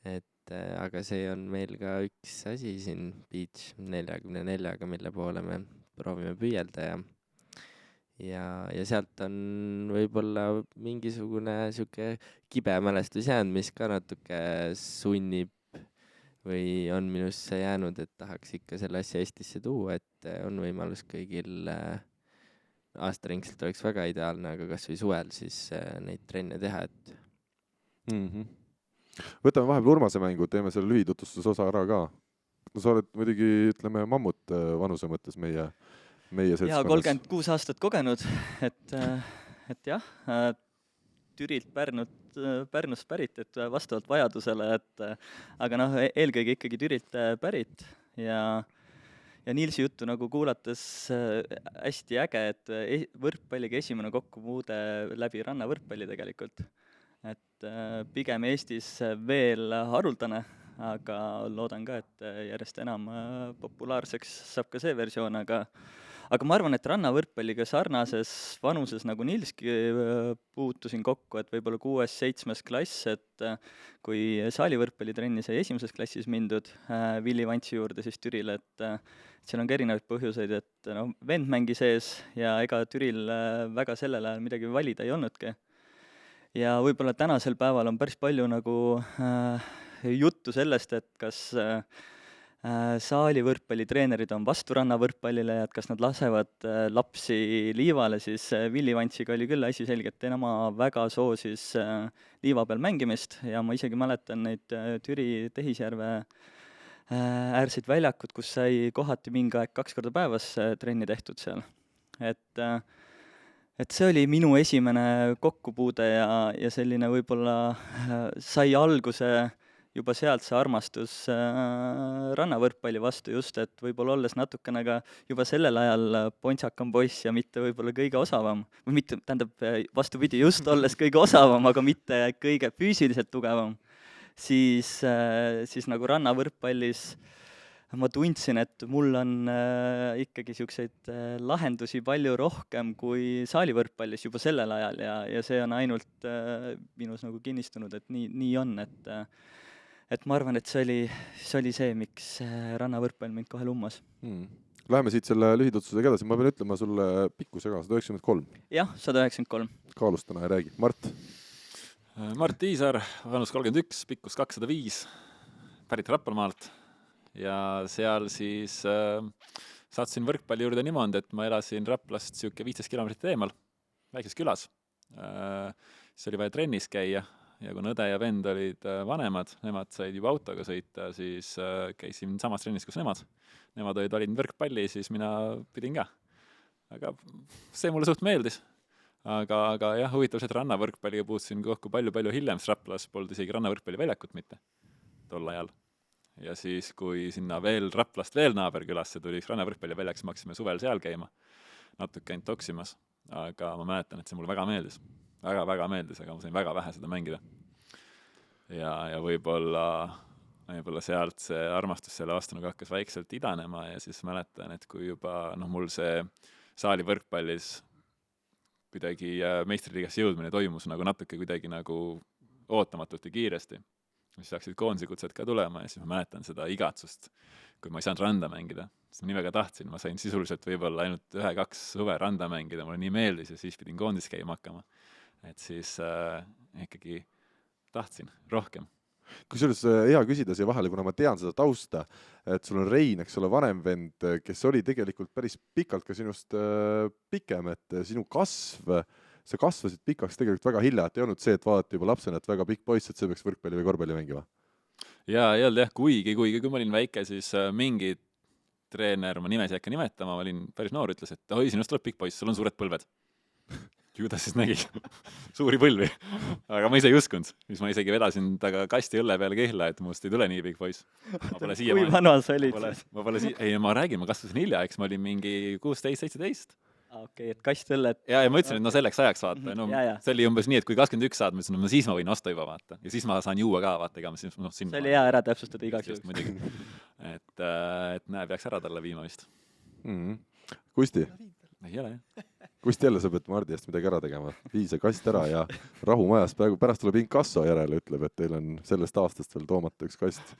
et aga see on meil ka üks asi siin Beach 44-ga, mille poole me proovime püüelda ja sealt on võib-olla mingisugune siuke kibe mälestus jäänud, mis ka natuke sunnib või on minusse jäänud, et tahaks ikka selle asja Eestisse tuua, et on võimalus kõigil aastaringselt oleks väga ideaalne, aga kas või suvel siis neid trenne teha, et Võtame vahepeal Urmase mängu, teeme selle lühitutvustuse ära ka. No sa oled muidugi, ütleme, mammut vanuse mõttes meie Jaa, seltskonnas. 36 aastat kogenud, et jah, Türilt Pärnust pärit, et vastavalt vajadusele, aga noh, eelkõige ikkagi Türilt pärit ja Niilsi juttu nagu kuulates hästi äge, et võrkpalliga esimene kokkupuude läbi rannavõrkpalli tegelikult. Et pigem Eestis veel haruldane, aga loodan ka, et järjest enam populaarseks saab ka see versioon, aga ma arvan, et rannavõrkpalliga sarnases vanuses nagu Nilski puutusin kokku, et võib-olla 6.-7. klass, et kui saalivõrkpallitrenni sai 1. klassis mindud Villi Vantsi juurde siis Türile, et seal on ka erinevaid põhjuseid, et no, vend mängis ees ja ega Türil väga sellel ajal midagi valida ei olnudki. Ja võib-olla tänasel päeval on päris palju nagu juttu sellest, et kas saalivõrkpallitreenerid on vastu rannavõrkpallile ja et kas nad lasevad lapsi liivale, siis Villi Vantsiga oli küll asi selge, et tema väga soosis liiva peal mängimist ja ma isegi mäletan neid Türi Tehisjärve äärseid väljakud, kus sai kohati mingi aeg 2 korda päevas trenni tehtud seal. Et see oli minu esimene kokkupuude ja selline võib-olla sai alguse juba sealt see armastus rannavõrkpalli vastu just, et võib-olla olles natukene ka juba sellel ajal pontsakam poiss ja mitte võib-olla kõige osavam, või mitte, tähendab vastupidi, just olles kõige osavam, aga mitte kõige füüsiliselt tugevam, siis nagu rannavõrkpallis ma tundsin, et mul on ikkagi siukseid lahendusi palju rohkem kui saalivõrkpallis juba sellel ajal ja see on ainult minus nagu kinnistunud, et nii on, et ma arvan, et see oli see, miks rannavõrkpall mind kohe lummas. Läheme siit selle lühitutsusega edasi, ma pean ütlema sulle pikkusega 193. Jah, 193. Kaalustana ja räägi. Mart Tiisar, vanus 31, pikkus 205, pärit Raplamaalt ja seal siis sattusin võrkpalli juurde niimoodi, et ma elasin Raplast siuke 15 kilomeetrit eemal, väikses külas. Siis oli vaja trennis käia ja kui õde ja vend olid vanemad, nemad said juba autoga sõita, siis käisin samas trennis kus nemad. Nemad olid valinud võrkpalli, siis mina pidin ka. Aga see mulle suht meeldis. Aga jah, huvitav see, et rannavõrkpalliga puutusin kokku palju hiljem, sest Raplas polnud isegi rannavõrkpalli väljakut mitte tol ajal. Ja siis, kui sinna Raplast veel naaberkülasse tuli rannavõrkpalli väljaks, me hakkasime suvel seal käima, natuke ainult toksimas. Aga ma mäletan, et see mulle väga meeldis. Väga meeldis, aga ma sain väga vähe seda mängida. Ja võib-olla sealt see armastus selle vastu nagu hakkas vaikselt idanema ja siis mäletan, et kui juba mul see saali võrkpallis kuidagi meistriliigasse jõudmine toimus nagu natuke kuidagi nagu ootamatult ja kiiresti, siis hakkasid koondise kutsed ka tulema ja siis ma mäletan seda igatsust, kui ma ei saanud randa mängida. Siis ma nii väga tahtsin, ma sain sisuliselt võib-olla ainult 1-2 suve randa mängida, mulle nii meeldis ja siis pidin koondis käima hakkama. Et siis ikkagi tahtsin rohkem. Kusjuures hea küsida siia vahele, kuna ma tean seda tausta, et sul on Rein, eks ole, vanem vend, kes oli tegelikult päris pikalt ka sinust pikem, et sinu kasv, sa kasvasid pikaks tegelikult väga hilja, et ei olnud see, et vaadati juba lapsena, et väga pikk poiss, et see peaks võrkpalli või korvpalli mängima. Ja ei olnud jah, kuigi kui ma olin väike, siis mingi treener, ma nimesi äkki nimetama, ma olin päris noor, ütles, et oi, sinust tuleb pikk poiss, sul on suured põlved. Ju ta siis nägi suuri põlvi, aga ma ise ei uskunud. Siis ma isegi vedasin taga kasti õlle peale kihla, et must ei tule nii pikk poiss. Kui vana sa olid? Ei, ma räägin, ma kasvasin hilja, eks ma olin mingi 16-17. Okei, et kast õllet. Ja ma ütlesin, et selleks ajaks vaata. See oli umbes nii, et kui 21 saad, ma ütlesin, no siis ma võin osta juba vaata. Ja siis ma saan juua ka vaata. See oli hea ära täpsustada igaks juhuks. Et näe, peaks ära talle viima vist. Kusti? Ei ole jah. Kusti jälle sa pead Mardi eest midagi ära tegema. Vii see kast ära ja rahu majas. Pärast tuleb inkasso järele, ütleb, et teil on sellest aastast veel toomata üks kast.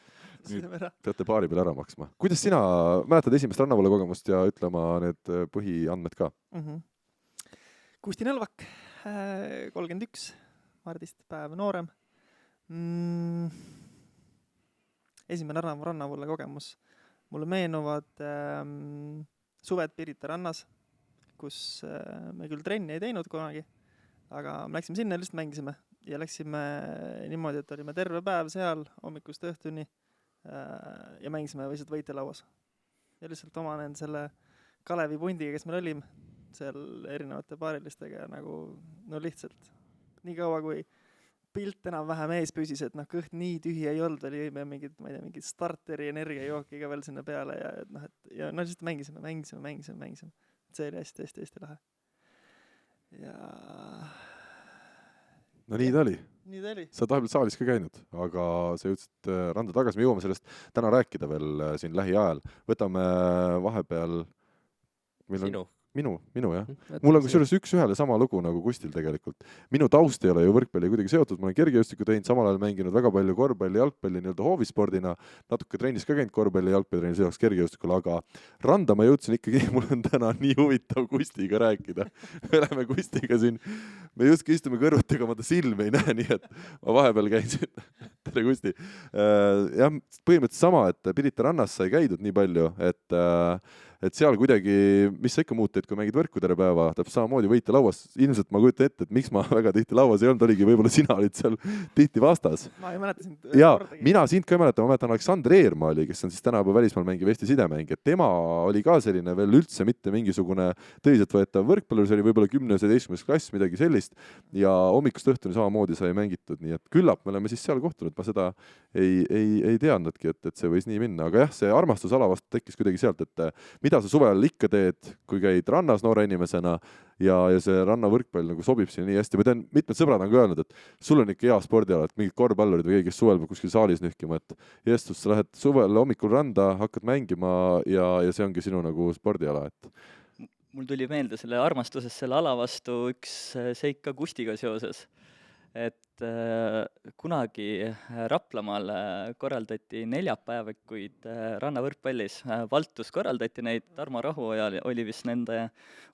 Nüüd teate paari peale ära maksma. Kuidas sina mäletad esimest rannavalla kogemust ja ütlema need põhiandmed ka? Kusti Nõlvak, 31, Mardist päev noorem. Esimene rannavalla kogemus. Mulle meenuvad suved Pirita rannas, kus me küll trenni ei teinud kunagi, aga me läksime sinna ja lihtsalt mängisime. ja läksime niimoodi, et olime terve päev seal hommikust õhtuni ja mängisime lihtsalt võitelauas. Ja lihtsalt omanen selle Kalevi pundiga, kes meil olime, seal erinevate paarilistega ja nagu no lihtsalt nii kaua, kui pilt enam-vähem ees püsis, et noh, kõht nii tühi ei olnud, veel jõime mingid, ma ei tea, mingid starteri energiajooki ka veel sinna peale ja noh, et ja no lihtsalt mängisime. See oli hästi lahe. Ja no nii ta oli. nii ta oli. Sa oled vahepeal saalis ka käinud, aga sa jõudsid randa tagasi, me jõuame sellest täna rääkida veel siin lähiajal. Võtame vahepeal Minu, jah. Mul on kusjuures üks-ühele sama lugu nagu Kustil tegelikult. Minu taust ei ole ju võrkpalli kuidagi seotud, ma olen kergejõustikku teinud, samal ajal mänginud väga palju korvpalli, jalgpalli nii-öelda hoovispordina, natuke trennis ka käinud korvpalli, jalgpalli trennis jaoks kergejõustikul, aga randa ma jõudsin ikkagi, mul on täna nii huvitav Kustiga rääkida. Me oleme Kustiga siin, me justkui istume kõrvuti, aga ma ta silme ei näe, nii et ma vahepeal käin siin. Tere Kusti. Jah, põhimõtteliselt sama, et Pirita rannas sai käidud nii palju, et seal kuidagi, mis sa ikka muud teed, kui mängid võrku tere päeva, täpselt samamoodi võite lauas. Ilmselt ma kujutan ette, et miks ma väga tihti lauas ei olnud, oligi võib-olla sina olid seal tihti vastas. Ma ei mäleta sind kordagi. Mina sind ka ei mäleta, ma mäletan Aleksander Eermaa oli, kes on siis tänapäeva välismaal mängiv Eesti sidemäng, et tema oli ka selline veel üldse mitte mingisugune tõsiselt võetav võrkpallur, see oli võib-olla 10-11 klass, midagi sellist ja hommikust õhtuni samamoodi sai mängitud, nii et küllap me oleme siis seal kohtunud, ma seda ei teadnudki, et see võis nii minna, aga jah, see armastus ala vastu tekkis kuidagi sealt, et mida sa suvel ikka teed, kui käid rannas noore inimesena ja see rannavõrkpall nagu sobib siin nii hästi. Ma tean, mitmed sõbrad on ka öelnud, et sul on ikka hea spordiala, et mingid korvpallurid või keegi, kes suvel kuskil saalis nühkima, et Jeestus, sa lähed suvel hommikul randa, hakkad mängima ja see ongi sinu nagu spordiala. Mul tuli meelde selle armastusest selle ala vastu üks seik ka Kustiga seoses. Et kunagi Raplamaal korraldati neljapäevikuid rannavõrkpallis. Valtus korraldati neid, Tarmo Rahu oli vist nende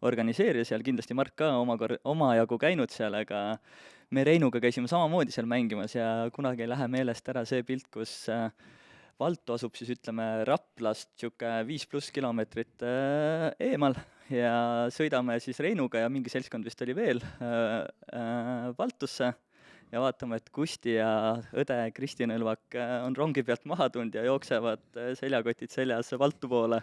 organiseerija seal, kindlasti Mark ka omajagu käinud seal, aga me Reinuga käisime samamoodi seal mängimas ja kunagi ei lähe meelest ära see pilt, kus Valtu asub siis ütleme Raplast 5+ kilomeetrit eemal ja sõidame siis Reinuga ja mingi seltskond vist oli veel Valtusse. Ja vaatame, et Kusti ja õde Kristin Õlvak on rongi pealt maha tulnud ja jooksevad seljakotid seljas Valtu poole.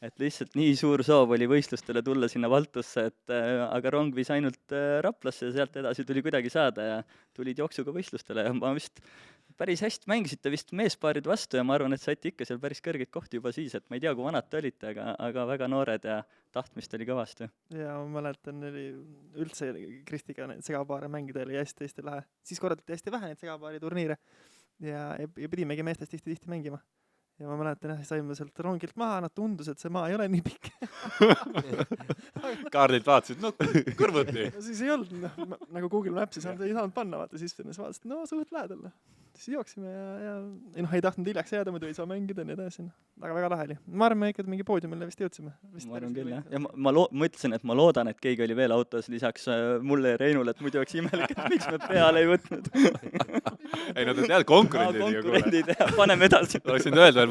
Et lihtsalt nii suur soov oli võistlustele tulla sinna Valtusse, aga rong viis ainult Raplasse ja sealt edasi tuli kuidagi saada ja tulid jooksuga võistlustele ja ma vist päris hästi mängisite vist meespaarid vastu ja ma arvan, et saite ikka seal päris kõrgeid kohti juba siis, et ma ei tea, kui vanad te olite, aga väga noored ja tahtmist oli kõvasti. Ja ma mäletan, oli üldse Kristiga neid segapaare mängida oli hästi lahe. Siis korraldati hästi vähe neid segapaari turniire ja pidimegi meestest tihti mängima. Ja ma mäletan, saime sealt rongilt maha, nad tundus, et see maa ei ole nii pikk. Kaardilt vaatasid, no kõrvuti. No siis ei olnud, nagu Google Mapsis ei saanud panna, vaata, siis vaatasid, no suht lähedal. Siis jooksime ja ei tahtnud hiljaks jääda, muidu ei saa mängida nii edasi. Väga lahe oli. Ma arvan, me ikka mingi poodiumile vist jõudsime. Ma arvan küll, jah. Ja ma ütlesin, et ma loodan, et keegi oli veel autos lisaks mulle ja Reinule, et muidu oleks imelik, et miks me peale ei võtnud. Ei, no te tead, konkurendid. Paneme edasi. Oleks võinud öelda,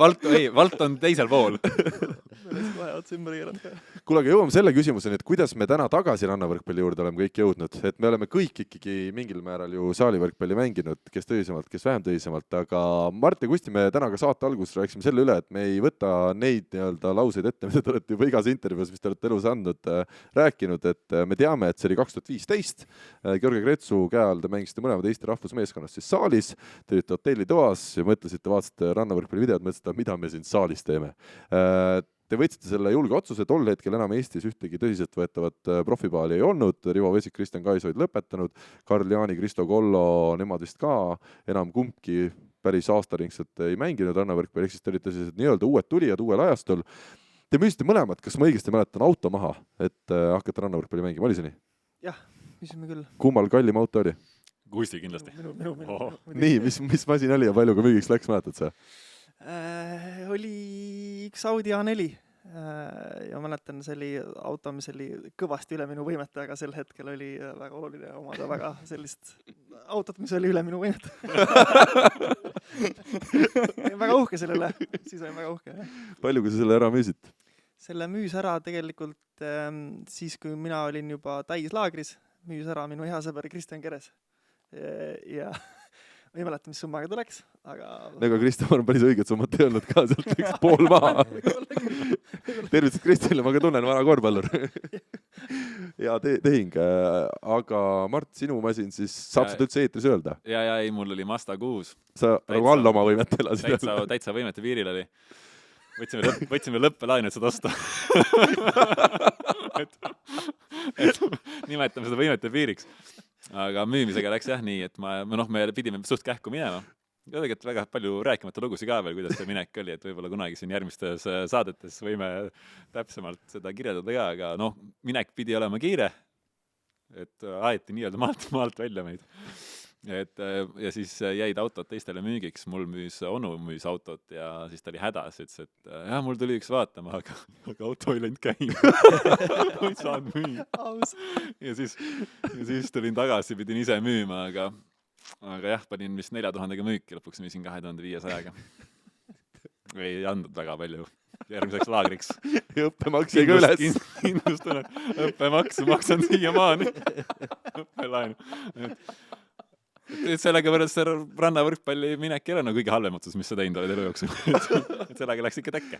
Valt on teisel pool. Kuule, aga jõuame selle küsimuseni, et kuidas me täna tagasi rannavõrkpalli juurde oleme kõik jõudnud. Et me oleme kõik ikkagi mingil määral ju saalivõrkpalli mänginud, kes tõsisemalt, kes vähem tõsisemalt, aga Mart ja Kusti, me täna ka saate alguses rääkisime selle üle, et me ei võta neid nii-öelda lauseid ette, mida te olete juba igas intervjuus, mis te olete elus andnud, rääkinud, et me teame, et see oli 2015. Georgi Kretsu käe all te mängisite mõlemad Eesti rahvusmeeskonnast siis saalis, te olite hotellitoas ja mõtlesite, vaatasite rannavõrkpalli videod, mõtlesite, mida me siin saalis teeme. Te võtsite selle julge otsuse, tol hetkel enam Eestis ühtegi tõsiselt võetavat profipaali ei olnud, Rivo Vesik, Kristjan Kais olid lõpetanud, Karl Jaani, Kristo Kollo, nemad vist ka enam kumbki päris aastaringselt ei mänginud rannavõrkpalli, ehk siis te olite sellised nii-öelda uued tulijad uuel ajastul. Te müüsite mõlemad, kas ma õigesti mäletan, auto maha, et hakkate rannavõrkpalli mängima, oli see nii? Jah, müüsime küll. Kummal kallim auto oli? Kusti kindlasti. Minu. Nii, mis masin oli ja palju ka müügiks läks, mäletad sa? Oli üks Audi A4 ja mäletan, see oli auto, mis oli kõvasti üle minu võimete, aga sel hetkel oli väga oluline omada väga sellist autot, mis oli üle minu võimete. Väga uhke sellele, siis olin väga uhke. Palju, kui sa selle ära müüsid? Selle müüs ära tegelikult siis, kui mina olin juba täislaagris, müüs ära minu hea sõber Kristjan Keres. ja ma ei mäleta, mis summaga tuleks, aga Nagu Kristjan on päris õiget summat ei olnud ka, sealt võiks pool maha. Tervitused Kristjanile, ma ka tunnen, vana korvpallur. Ja tehing. Aga Mart, sinu masin siis, saab seda üldse eetris öelda? ja ei, mul oli Mazda 6. Sa nagu all oma võimet elasid. Täitsa võimete piiril oli. Võtsime lõppelaenu, et seda osta. et nimetame seda võimete piiriks. Aga müümisega läks jah nii, et me pidime suht kähku minema. Ja tegelikult väga palju rääkimata lugusi ka veel, kuidas see minek oli, et võib-olla kunagi siin järgmistes saadetes võime täpsemalt seda kirjeldada ka, aga minek pidi olema kiire, et aeti nii-öelda maalt välja meid. Ja siis jäid autod teistele müügiks, mul onu müüs autot ja siis ta oli hädas, ütles, et mul tuli üks vaatama, aga auto ei läinud käima. Ma ei saanud müüa. Ja siis tulin tagasi, pidin ise müüma, aga jah, panin vist 4000-ga müüki, lõpuks müüsin 2500-ga. Ei andnud väga palju järgmiseks laagriks. Ja õppemaks jäi ka üles. Kindlustan, et õppemaksu maksan siiamaani. Õppelaenu. Et sellega võrreldes see rannavõrkpalli minek ei ole kõige halvem otsus, mis sa teinud oled elu jooksul. Et sellega läks ikka tekke.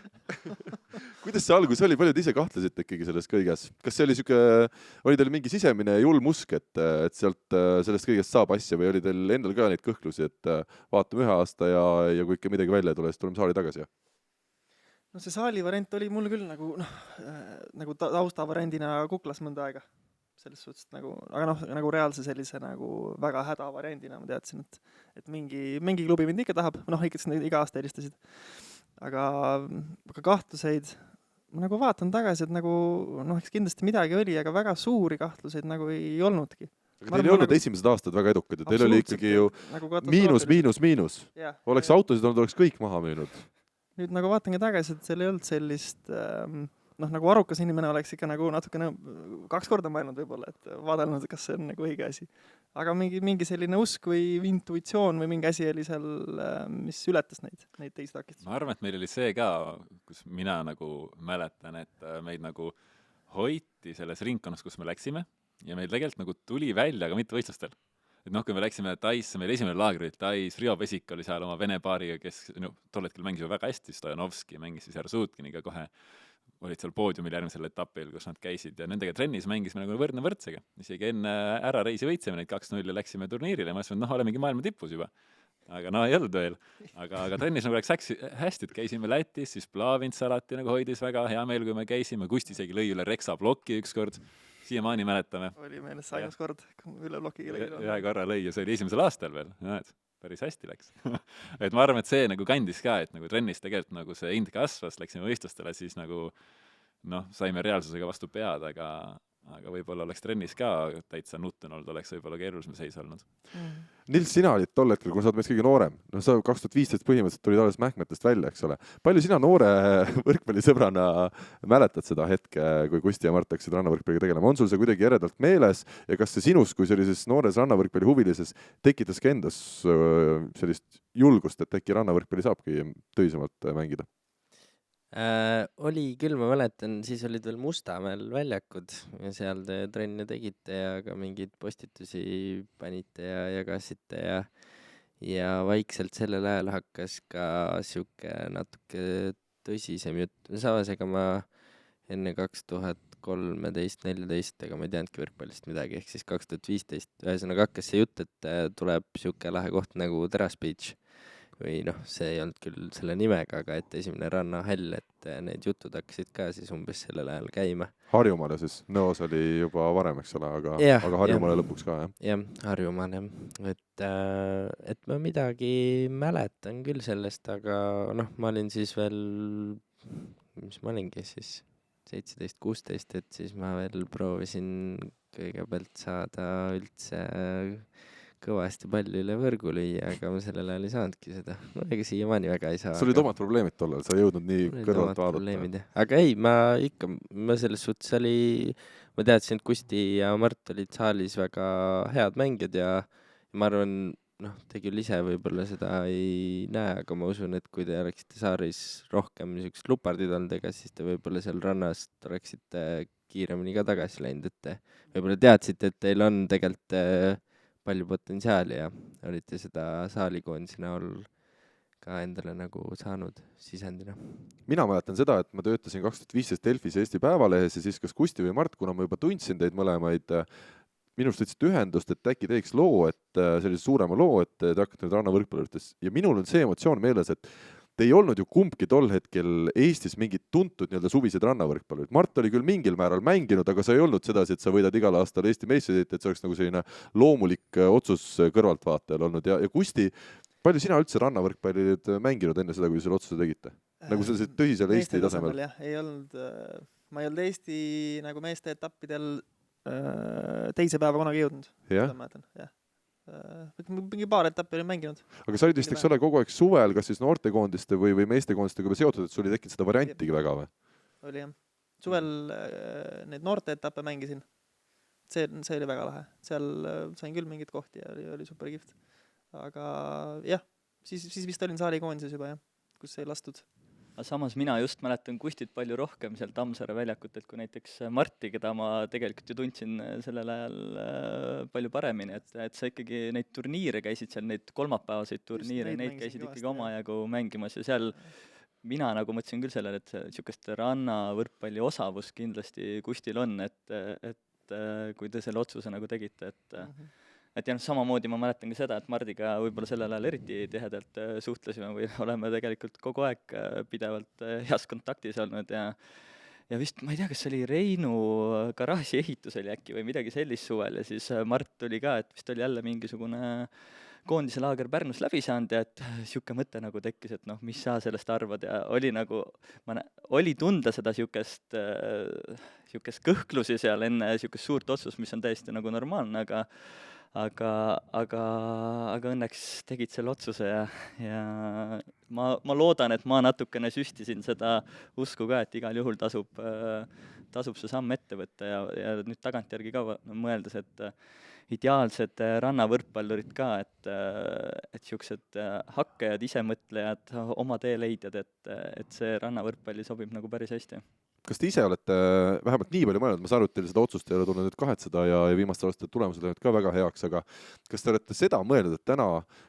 Kuidas see algus oli? Paljud ise kahtlesite ikkagi selles kõiges. Kas see oli teil mingi sisemine julm usk, et sealt sellest kõigest saab asja või oli teil endal ka neid kõhklusi, et vaatame 1 aasta ja kui ikka midagi välja ei tule, siis tuleme saali tagasi? No see saali variant oli mul küll nagu taustavariandina kuklas mõnda aega. Selles suhtes, aga nagu reaalse sellise väga häda variandina ma teadsin, et mingi klubi mind ikka tahab, ikka iga aasta helistasid. Aga kahtluseid, ma vaatan tagasi, et eks kindlasti midagi oli, aga väga suuri kahtluseid ei olnudki. Aga teil ei olnud esimesed aastad väga edukad ja teil oli ikkagi ju miinus. Oleks autosid olnud, oleks kõik maha müünud. Nüüd vaatangi tagasi, et seal ei olnud sellist... nagu arukas inimene oleks ikka natukene 2 korda mõelnud võib-olla, et vaadelnud, kas see on õige asi. Aga mingi selline usk või intuitsioon või mingi asi oli seal, mis ületas neid teisi takistusi. Ma arvan, et meil oli see ka, kus mina mäletan, et meid hoiti selles ringkonnas, kus me läksime ja meil tegelikult tuli välja, aga mitte võistlustel. Et kui me läksime Taisse, meil esimene laagri oli Tais, Riho Pesik oli seal oma vene paariga, kes tol hetkel mängis väga hästi, Stojanovski mängis siis Jarsutiniga kohe, olid seal poodiumil järgmisel etapil, kus nad käisid ja nendega trennis mängisime võrdne võrdsega. Isegi enne reisi võitsime neid 2-0 ja läksime turniirile ja ma ütlesin, et olemegi maailma tipus juba. Aga ei olnud veel. Aga trennis läks hästi, et käisime Lätis, siis Plavins alati hoidis väga hea meel, kui me käisime. Kusti isegi lõi üle Reksa bloki ükskord. Siiamaani mäletame. Oli meeles ainus kord üle bloki lõi. Ühe korra lõi ja see oli esimesel aastal veel. Päris hästi läks. Et ma arvan, et see kandis ka, et trennis tegelikult see ind kasvas, läksime võistlustele, siis saime reaalsusega vastu pead, aga võib-olla oleks trennis ka täitsa nuttunud, oleks võib-olla keerulisem seis olnud. Nils, sina olid tol hetkel, kui sa oled meist kõige noorem. Sa 2015 põhimõtteliselt tulid alles Mähkmetest välja, eks ole. Palju sina noore võrkpallisõbrana mäletad seda hetke, kui Kusti ja Mart läksid rannavõrkpalliga tegelema? On sul see kuidagi eredalt meeles ja kas see sinus, kui sellises noores rannavõrkpalli huvilises, tekitas ka endas sellist julgust, et äkki rannavõrkpalli saabki töisemalt mängida? Oli küll, ma mäletan, siis olid veel Mustamäel väljakud ja seal te trenne tegite ja ka mingeid postitusi panite ja jagasite ja vaikselt sellel ajal hakkas ka siuke natuke tõsisem jutt. Samas ega ma enne 2013-14, ega ma ei teadnudki võrkpallist midagi, ehk siis 2015 ühesõnaga hakkas see jutt, et tuleb siuke lahe koht nagu Teras Beach. Või see ei olnud küll selle nimega, aga et esimene rannahäll, et need jutud hakkasid ka siis umbes sellel ajal käima. Harjumaale siis? Nõos oli juba varem, eks ole, aga Harjumaale lõpuks ka, jah? Jah, Harjumaale. Et ma midagi mäletan küll sellest, aga ma olin siis veel, mis ma olingi siis 17-16, et siis ma veel proovisin kõigepealt saada üldse kõvasti palli üle võrgu lüüa, aga ma sellel ajal ei saanudki seda. Ega siiamaani väga ei saa. Sul olid omad probleemid tollal, sa ei jõudnud nii kõrvalt vaadata. Aga ei, ma selles suhtes ma teadsin, et Kusti ja Mart olid saalis väga head mängijad ja ma arvan, te küll ise võib-olla seda ei näe, aga ma usun, et kui te oleksite saaris rohkem niisugust lupardid olnud, ega siis te võib-olla seal rannast oleksite kiiremini ka tagasi läinud, et te võib-olla teadsite, et teil on tegelikult palju potentsiaali ja olite seda saalikoondise näol ka endale nagu saanud sisendina. Mina mäletan seda, et ma töötasin 2015 Delfis Eesti Päevalehes ja siis kas Kusti või Mart, kuna ma juba tundsin teid mõlemaid, minust võtsid ühendust, et äkki teeks loo, et sellise suurema loo, et te hakkate nüüd rannavõrkpallurites. Ja minul on see emotsioon meeles, et te ei olnud ju kumbki tol hetkel Eestis mingid tuntud nii-öelda suvised rannavõrkpallurid. Mart oli küll mingil määral mänginud, aga sa ei olnud sedasi, et sa võidad igal aastal Eesti meistritiitlit, et see oleks nagu selline loomulik otsus kõrvaltvaatajal olnud. Ja Kusti, palju sina üldse rannavõrkpallid mänginud enne seda, kui selle otsuse tegite? Nagu sellisel tõsisel Eesti tasemel? Ei olnud, ma ei olnud Eesti nagu meeste etappidel teise päeva kunagi jõudnud. Jah? Jah. Mingi paar etappi olin mänginud. Aga sa olid vist, eks ole, kogu aeg suvel, kas siis noortekoondiste või meestekoondistega juba seotud, et sul oli tekkinud seda variantigi väga või? Oli jah. Suvel neid noorte etappe mängisin. See oli väga lahe. Seal sain küll mingit kohti ja oli super kihvt. Aga jah, siis vist olin saalikoondises juba jah, kus ei lastud. Samas mina just mäletan Kustit palju rohkem seal Tammsaare väljakutelt kui näiteks Marti, keda ma tegelikult ju tundsin sellel ajal palju paremini, et sa ikkagi neid turniire käisid seal, neid kolmapäevaseid turniire, neid käisid ikkagi omajagu mängimas ja seal mina nagu mõtlesin küll sellele, et niisugust rannavõrkpalli osavus kindlasti Kustil on, et kui te selle otsuse nagu tegite, et ja samamoodi ma mäletan ka seda, et Mardiga võib-olla sellel ajal eriti tihedalt suhtlesime või oleme tegelikult kogu aeg pidevalt heas kontaktis olnud ja vist, ma ei tea, kas oli Reinu garaaži ehitus oli äkki või midagi sellist suvel ja siis Mart tuli ka, et vist oli jälle mingisugune koondise laager Pärnus läbi saanud ja et siuke mõte nagu tekkis, et noh, mis sa sellest arvad ja oli nagu, oli tunda seda siukest kõhklusi seal enne siukest suurt otsust, mis on täiesti nagu normaalne, aga õnneks tegid selle otsuse ja ma loodan, et ma natukene süstisin seda usku ka, et igal juhul tasub see samm ette võtta ja nüüd tagantjärgi ka mõeldes, et ideaalsed rannavõrkpallurid ka, et siuksed hakkajad, isemõtlejad, oma tee leidjad, et see rannavõrkpalli sobib nagu päris hästi. Kas te ise olete vähemalt nii palju mõelnud, ma saan aru, et teil seda otsust ei ole tulnud nüüd kahetseda ja viimastel aastatel tulemused läinud ka väga heaks, aga kas te olete seda mõelnud, et täna,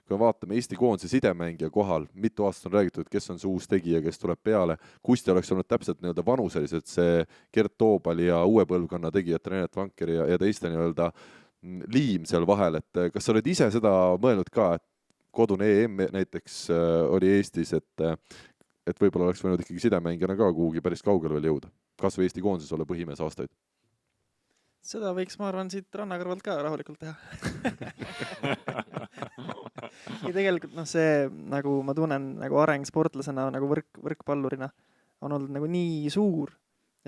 kui vaatame Eesti koondise sidemängija kohal, mitu aastat on räägitud, kes on see uus tegija, kes tuleb peale, Kusti oleks olnud täpselt nii-öelda vanuselised, see Gert Toobali ja uue põlvkonna tegijate Renet Vankeri ja teiste nii-öelda liim seal vahel, et kas sa oled ise seda mõelnud ka, et kodune EM näiteks oli Eestis, et võib-olla oleks võinud ikkagi sidemängijana ka kuhugi päris kaugele veel jõuda. Kas või Eesti koondises olla põhimees aastaid? Seda võiks, ma arvan, siit ranna kõrvalt ka rahulikult teha. Ja tegelikult see, nagu ma tunnen nagu areng sportlasena, nagu võrkpallurina on olnud nagu nii suur,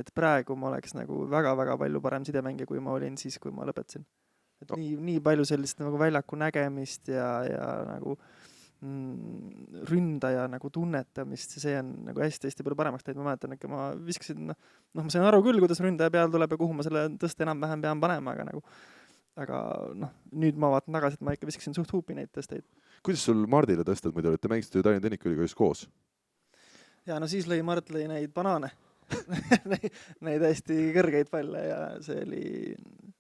et praegu ma oleks nagu väga-väga palju parem sidemängija, kui ma olin siis, kui ma lõpetasin. Et nii palju sellist nagu väljaku nägemist ja nagu ründaja nagu tunnetamist, see on nagu hästi-hästi palju paremaks teinud, ma mäletan, et ma viskasin, ma sain aru küll, kuidas ründaja peal tuleb ja kuhu ma selle tõste enam-vähem pean panema, aga nüüd ma vaatan tagasi, et ma ikka viskasin suht huupi neid tõsteid. Kuidas sul Mardile tõstad muidu, et te mängisite ju Tallinna Tehnikaülikoolis koos? Ja siis Mart lõi neid banaane, neid hästi kõrgeid palle ja see oli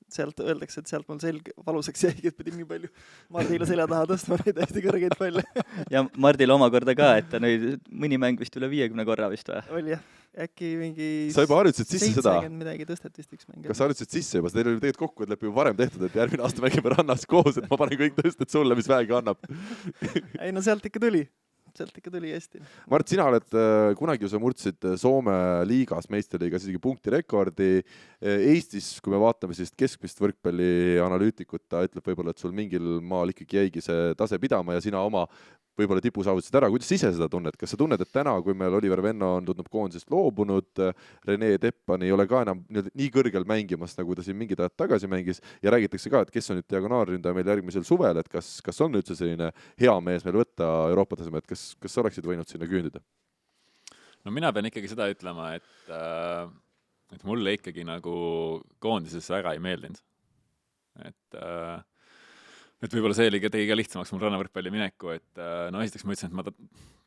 sealt öeldakse, et sealt mul selg valusaks jäigi, et pidi nii palju Mardile selja taha tõstma neid hästi kõrgeid palle. Ja Mardile omakorda ka, et ta nüüd mõni mäng vist üle 50 korra vist või? Oli jah, äkki mingi sa juba harjutasid sisse 70 seda? midagi tõstet vist üks mäng. Kas sa harjutasid sisse juba? Teil oli tegelikult kokku, et lepib varem tehtud, et järgmine aasta mängime rannas koos, et ma panen kõik tõstet sulle, mis väegi annab. Ei sealt ikka tuli hästi. Mart, sina oled kunagi ju sa murdsid Soome liigas, meistriliigas isegi punktirekordi. Eestis, kui me vaatame siis keskmist võrkpalli analüütikut, ta ütleb võib-olla, et sul mingil maal ikkagi jäigi see tase pidama ja sina oma võib-olla tipu saavutasid ära. Kuidas ise seda tunned? Kas sa tunned, et täna, kui meil Oliver Venno on tundnud koondisest loobunud, Rene Teppan ei ole ka enam nii kõrgel mängimas, nagu ta siin mingid ajad tagasi mängis ja räägitakse ka, et kes on nüüd diagonaalründaja meil järgmisel suvel, et kas on üldse selline hea mees meil võtta Euroopa taseme, et kas sa oleksid võinud sinna küündida? No mina pean ikkagi seda ütlema, et mulle ikkagi nagu koondises väga ei meeldinud. Et võib-olla see tegi ka lihtsamaks mul rannavõrkpalli mineku, et esiteks ma ütlesin, et ma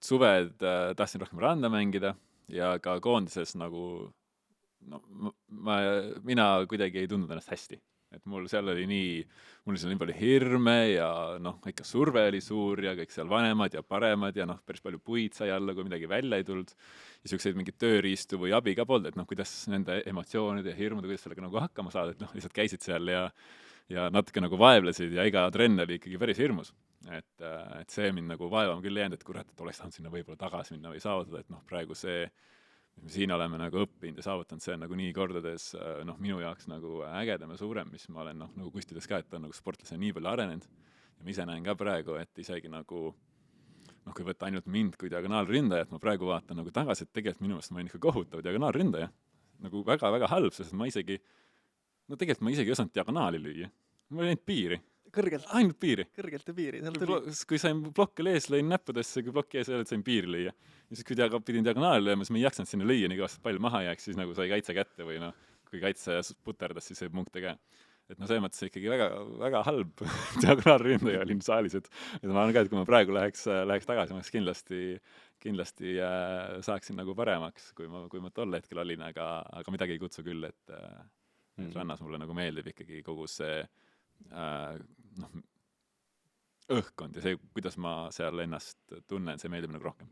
suved tahtsin rohkem randa mängida ja ka koondises nagu mina kuidagi ei tundnud ennast hästi. et mul seal oli mul oli seal nii palju hirme ja noh, ikka surve oli suur ja kõik seal vanemad ja paremad ja noh, päris palju puid sai alla, kui midagi välja ei tulnud. Ja siukseid mingeid tööriistu või abi ka polnud, et noh, kuidas nende emotsioonide ja hirmude, kuidas sellega nagu hakkama saada, et noh, lihtsalt käisid seal ja natuke nagu vaevlesid ja iga trenn oli ikkagi päris hirmus. Et see mind nagu vaevama küll jäänud, et kurat, et oleks tahtnud sinna võib-olla tagasi minna või saavutada, et noh, praegu see mis me siin oleme nagu õppinud ja saavutanud, see on nagu nii kordades noh, minu jaoks nagu ägedam ja suurem, mis ma olen noh, nagu kustides ka, et on nagu sportlasena nii palju arenenud ja ma ise näen ka praegu, et isegi nagu noh, kui võtta ainult mind kui diagonaalründajat, ma praegu vaatan nagu tagasi, et tegelikult minu meelest ma olen ikka kohutav diagonaalründaja. Nagu väga-väga halb, sest ma isegi ei osanud diagonaali lüüa. Ma olin ainult piiri. Kõrgelt. Ainult piiri. Kõrgelt ja piiri. Seal tuli. Kui sain plokki ees, lõin näppudesse, kui plokki ees ei olnud, sain piiri lüüa. Ja siis, kui pidin diagonaali lööma, siis ma ei jaksanud sinna lüüa, nii kõvasti palju maha jääks, siis nagu sai kaitse kätte või noh, kui kaitse puterdas, siis sai punkte ka. Et no see mõttes ikkagi väga, väga halb diagonaalründaja olin saalis, et ma arvan ka, et kui ma praegu läheks tagasi, ma kindlasti saaksin nagu paremaks, kui ma tol hetkel olin, aga midagi ei kutsu küll, et rannas mulle nagu meeldib ikkagi kogu see noh, õhkkond ja see, kuidas ma seal ennast tunnen, see meeldib nagu rohkem.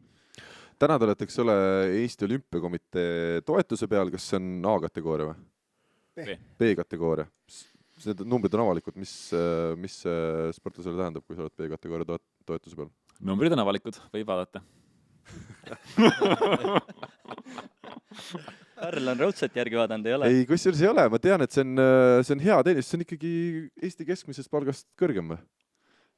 Täna te olete, eks ole, Eesti Olümpiakomitee toetuse peal, kas see on A-kategooria või? B-kategooria. Need numbrid on avalikud, mis sportlasele tähendab, kui sa oled B-kategooria toetuse peal? Numbrid on avalikud, võib vaadata. Karl on raudselt järgi vaadanud, ei ole? Ei, kusjuures ei ole, ma tean, et see on hea teenist, see on ikkagi Eesti keskmisest palgast kõrgem või?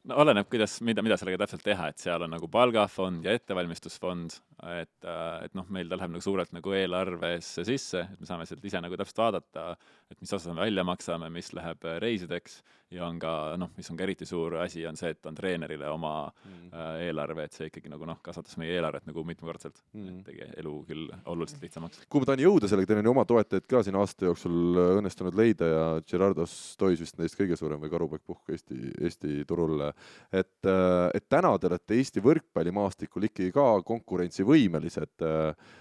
No oleneb, mida sellega täpselt teha, et seal on nagu palgafond ja ettevalmistusfond, et noh, meil ta läheb nagu suurelt nagu eelarvesse sisse, et me saame sealt ise nagu täpselt vaadata, et mis osas me välja maksame, mis läheb reisideks ja on ka, noh, mis on ka eriti suur asi, on see, et on treenerile oma eelarve, et see ikkagi nagu noh, kasvatas meie eelarvet nagu mitmekordselt, et tegi elu küll oluliselt lihtsamaks. Kui ma tahan jõuda sellega, teil on oma toetajaid ka siin aasta jooksul õnnestunud leida ja Gerardo Stois vist neist kõige suurem või Karupäik Puhk Eesti turul. Et täna te olete Eesti võrkpallimaastikul ikkagi ka konkurentsivõimelised,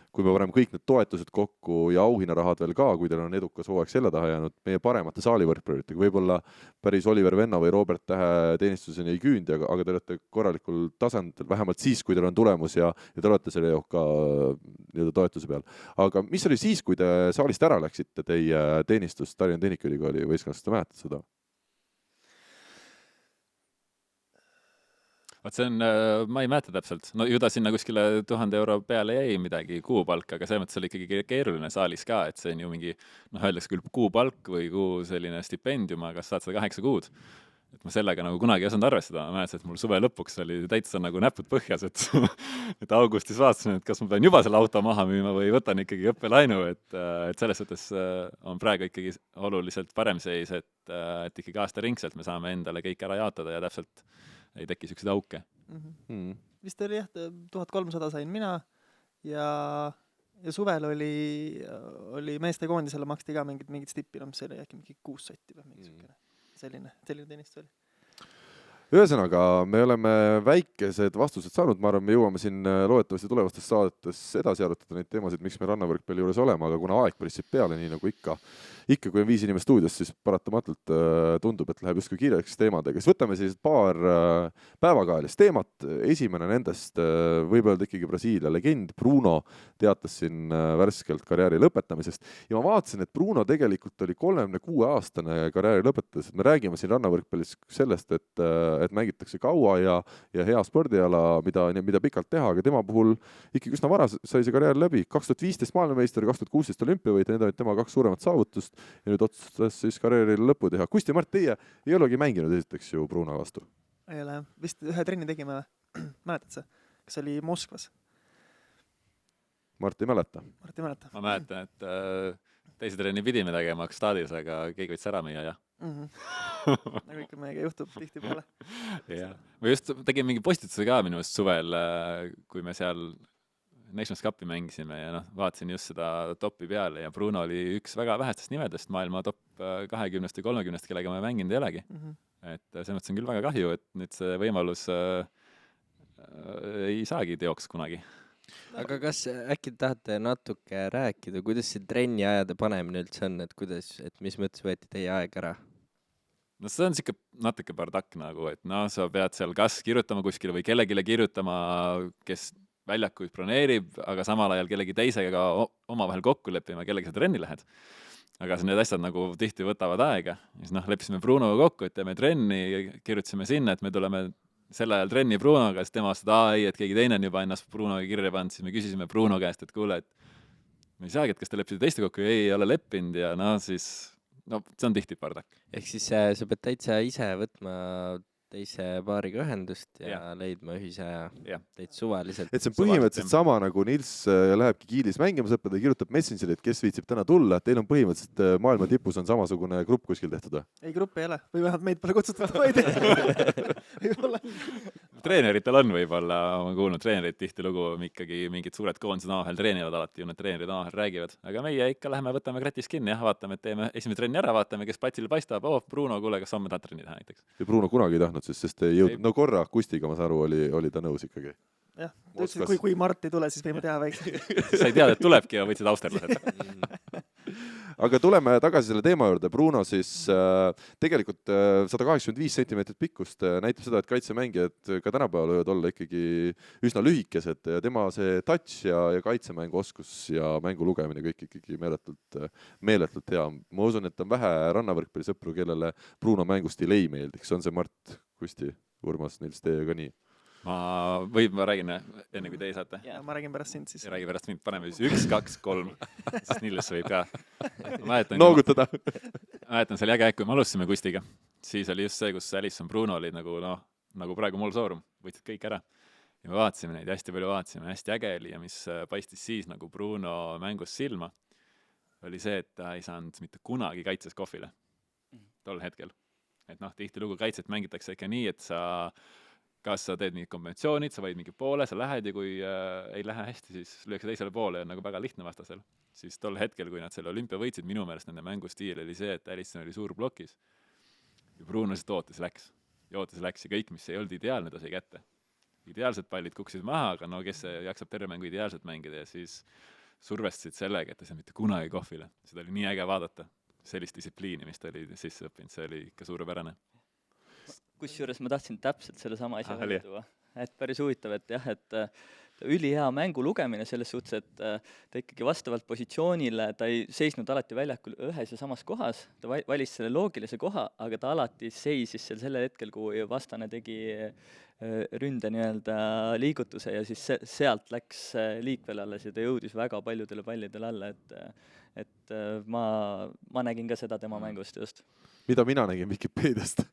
kui me paneme kõik need toetused kokku ja auhinnarahad veel ka, kui teil on edukas hooaeg selle taha jäänud meie paremate saalivõrkpalluritega, võib-olla päris Oliver Venno või Robert Tähe teenistuseni ei küündi, aga te olete korralikul tasandil, vähemalt siis, kui teil on tulemus ja te olete selle ka nii-öelda toetuse peal. Aga mis oli siis, kui te saalist ära läksite teie teenistust Tallinna Tehnikaülikooli võistkonnast, te mäletate seda? Vaat see on, ma ei mäleta täpselt, no ju ta sinna kuskile 1000 euro peale jäi midagi kuupalk, aga see mõttes oli ikkagi keeruline saalis ka, et see on ju mingi, noh, öeldakse küll kuupalk või kuu selline stipendium, aga saad seda 8 kuud. Et ma sellega nagu kunagi ei osanud arvestada, ma mäletasin, et mul suve lõpuks oli täitsa nagu näpud põhjas, et augustis vaatasin, et kas ma pean juba selle auto maha müüma või võtan ikkagi õppelainu, et selles mõttes on praegu ikkagi oluliselt parem seis, et ikkagi aastaringselt me saame endale kõik ära jaotada ja täpselt ei teki selliseid auke. Vist oli jah, 1300 sain mina ja suvel oli meestekoondisele maksti ka mingid stippi, mis oli äkki mingi 6 sotti või mingi selline teenistus oli. Ühesõnaga, me oleme väikesed vastused saanud, ma arvan, me jõuame siin loodetavasti tulevastes saadetes edasi arutada neid teemasid, miks me rannavõrkpalli juures oleme, aga kuna aeg pressib peale, nii nagu ikka kui on 5 inimest stuudios, siis paratamatult tundub, et läheb justkui kiireks teemadega. Siis võtame sellised paar päevakajalist teemat. Esimene nendest võib öelda ikkagi Brasiilia legend Bruno teatas siin värskelt karjääri lõpetamisest. Ja ma vaatasin, et Bruno tegelikult oli 36-aastane karjääri lõpetades. Me räägime siin rannavõrkpallis sellest, et mängitakse kaua ja hea spordiala, mida pikalt teha, aga tema puhul ikkagi üsna vara sai see karjäär läbi. 2015 maailmameister, 2016 olümpiavõit, need olid tema 2 suuremat saavutust ja nüüd otsustas siis karjääril lõpu teha. Kusti, Mart, teie ei olegi mänginud esiteks ju Bruno vastu? Ei ole, vist ühe trenni tegime, mäletad sa? Kas oli Moskvas? Mart ei mäleta. Ma mäletan, et teise trenni pidime tegema staadis, aga keegi võiks ära müüa, jah. Nagu ikka meiega juhtub tihti peale. Me just tegime mingi postituse ka minu eest suvel, kui me seal Nations Cupi mängisime ja vaatasin just seda topi peale ja Bruno oli üks väga vähestest nimedest maailma top 20 või 30, kellega me mänginud ei olegi. Et see mõttes on küll väga kahju, et nüüd see võimalus ei saagi teoks kunagi. Aga kas äkki tahate natuke rääkida, kuidas see trenni ajade panemine üldse on, et mis mõttes võeti teie aeg ära? no see on siuke natuke bardakk nagu, et no sa pead seal kas kirjutama kuskile või kellegile kirjutama, kes väljakuid broneerib, aga samal ajal kellegi teisega omavahel kokku leppima, kellega sa trenni lähed. Aga need asjad nagu tihti võtavad aega. Siis leppisime Brunoga kokku, et teeme trenni, kirjutasime sinna, et me tuleme sel ajal trenni Brunoga, siis tema vastas, et ei, et keegi teine on juba ennast Brunoga kirja pannud, siis me küsisime Bruno käest, et kuule, et me ei saagi, et kas te leppisite teiste kokku, ei ole leppinud ja siis see on tihti pardak. Ehk siis sa pead täitsa ise võtma teise paariga ühendust ja leidma ühise aja täitsa suvaliselt. Et see on põhimõtteliselt sama nagu Nils lähebki Kiilis mängima sõppeda ja kirjutab Messengeri, et kes viitsib täna tulla, et teil on põhimõtteliselt maailma tipus on samasugune grupp kuskil tehtud või? Ei, gruppi ei ole. Või vähemalt meid pole kutsutud, ma ei tea. Võib-olla. Treeneritel on võib-olla, ma kuulnud treenerid tihtilugu ikkagi mingid suured koondised omavahel treenivad alati, ju need treenerid omavahel räägivad. Aga meie ikka läheme, võtame kratis kinni, vaatame, et teeme esimene trenni ära, vaatame, kes platsil paistab. Bruno, kuule, kas homme tahad trenni teha näiteks? Ja Bruno kunagi ei tahtnud, sest ei jõudnud. No korra Kustiga, ma saan aru, oli ta nõus ikkagi. Jah, ta ütles, et kui Mart ei tule, siis võime teha väikselt. Sa ei teada, et tulebki ja võtsid austerlased. Aga tuleme tagasi selle teema juurde. Bruno siis tegelikult 185 centimeetrit pikkust näitab seda, et kaitsemängijad ka tänapäeval võivad olla ikkagi üsna lühikesed. Tema see touch ja kaitsemängu oskus ja mängu lugemine kõik ikkagi meeletult hea. Ma usun, et on vähe rannavõrkpallisõpru, kellele Bruno mängustiil ei meeldiks. On see Mart, Kusti, Urmas, Nils, teie ka nii? Ma räägin enne, kui teie saate. Ja, ma räägin pärast sind siis. Räägi pärast mind, paneme siis 1, 2, 3. Siis Nilles võib ka. Noogutada. Mäletan seal äge, kui me alustasime Kustiga. Siis oli just see, kus Alisson Bruno oli nagu praegu mul soorum. Võtsid kõik ära. Ja me vaatasime neid, hästi palju vaatasime. Hästi äge oli ja mis paistis siis nagu Bruno mängus silma, oli see, et ta ei saanud mitte kunagi kaitses kohvile. Tol hetkel. Et tihti lugu kaitset mängitakse ikka nii, et kas sa teed mingid kombinatsioonid, sa võid mingi poole, sa lähed ja kui ei lähe hästi, siis lüüakse teisele poole ja on nagu väga lihtne vastasel. Siis tol hetkel, kui nad selle olümpia võitsid, minu meelest nende mängustiil oli see, et Alisson oli suur plokis ja Bruno lihtsalt ootas läks ja kõik, mis ei olnud ideaalne, ta sai kätte. Ideaalsed pallid kuksid maha, aga kes jaksab terve mängu ideaalselt mängida ja siis survestasid sellega, et ta sai mitte kunagi kohvile. Seda oli nii äge vaadata. Sellist distsipliini, mis ta oli sisse õppinud, see oli ikka suurepärane. Kusjuures ma tahtsin täpselt selle sama asja välja tuua. Et päris huvitav, et jah, et ülihea mängu lugemine selles suhtes, et ta ikkagi vastavalt positsioonile, ta ei seisnud alati väljakul ühes ja samas kohas, ta valis selle loogilise koha, aga ta alati seisis seal sellel hetkel, kui vastane tegi ründe liigutuse ja siis sealt läks liikvel alles ja ta jõudis väga paljudele pallidele alla, et ma nägin ka seda tema mängust just. Mida mina nägin Wikipeediast?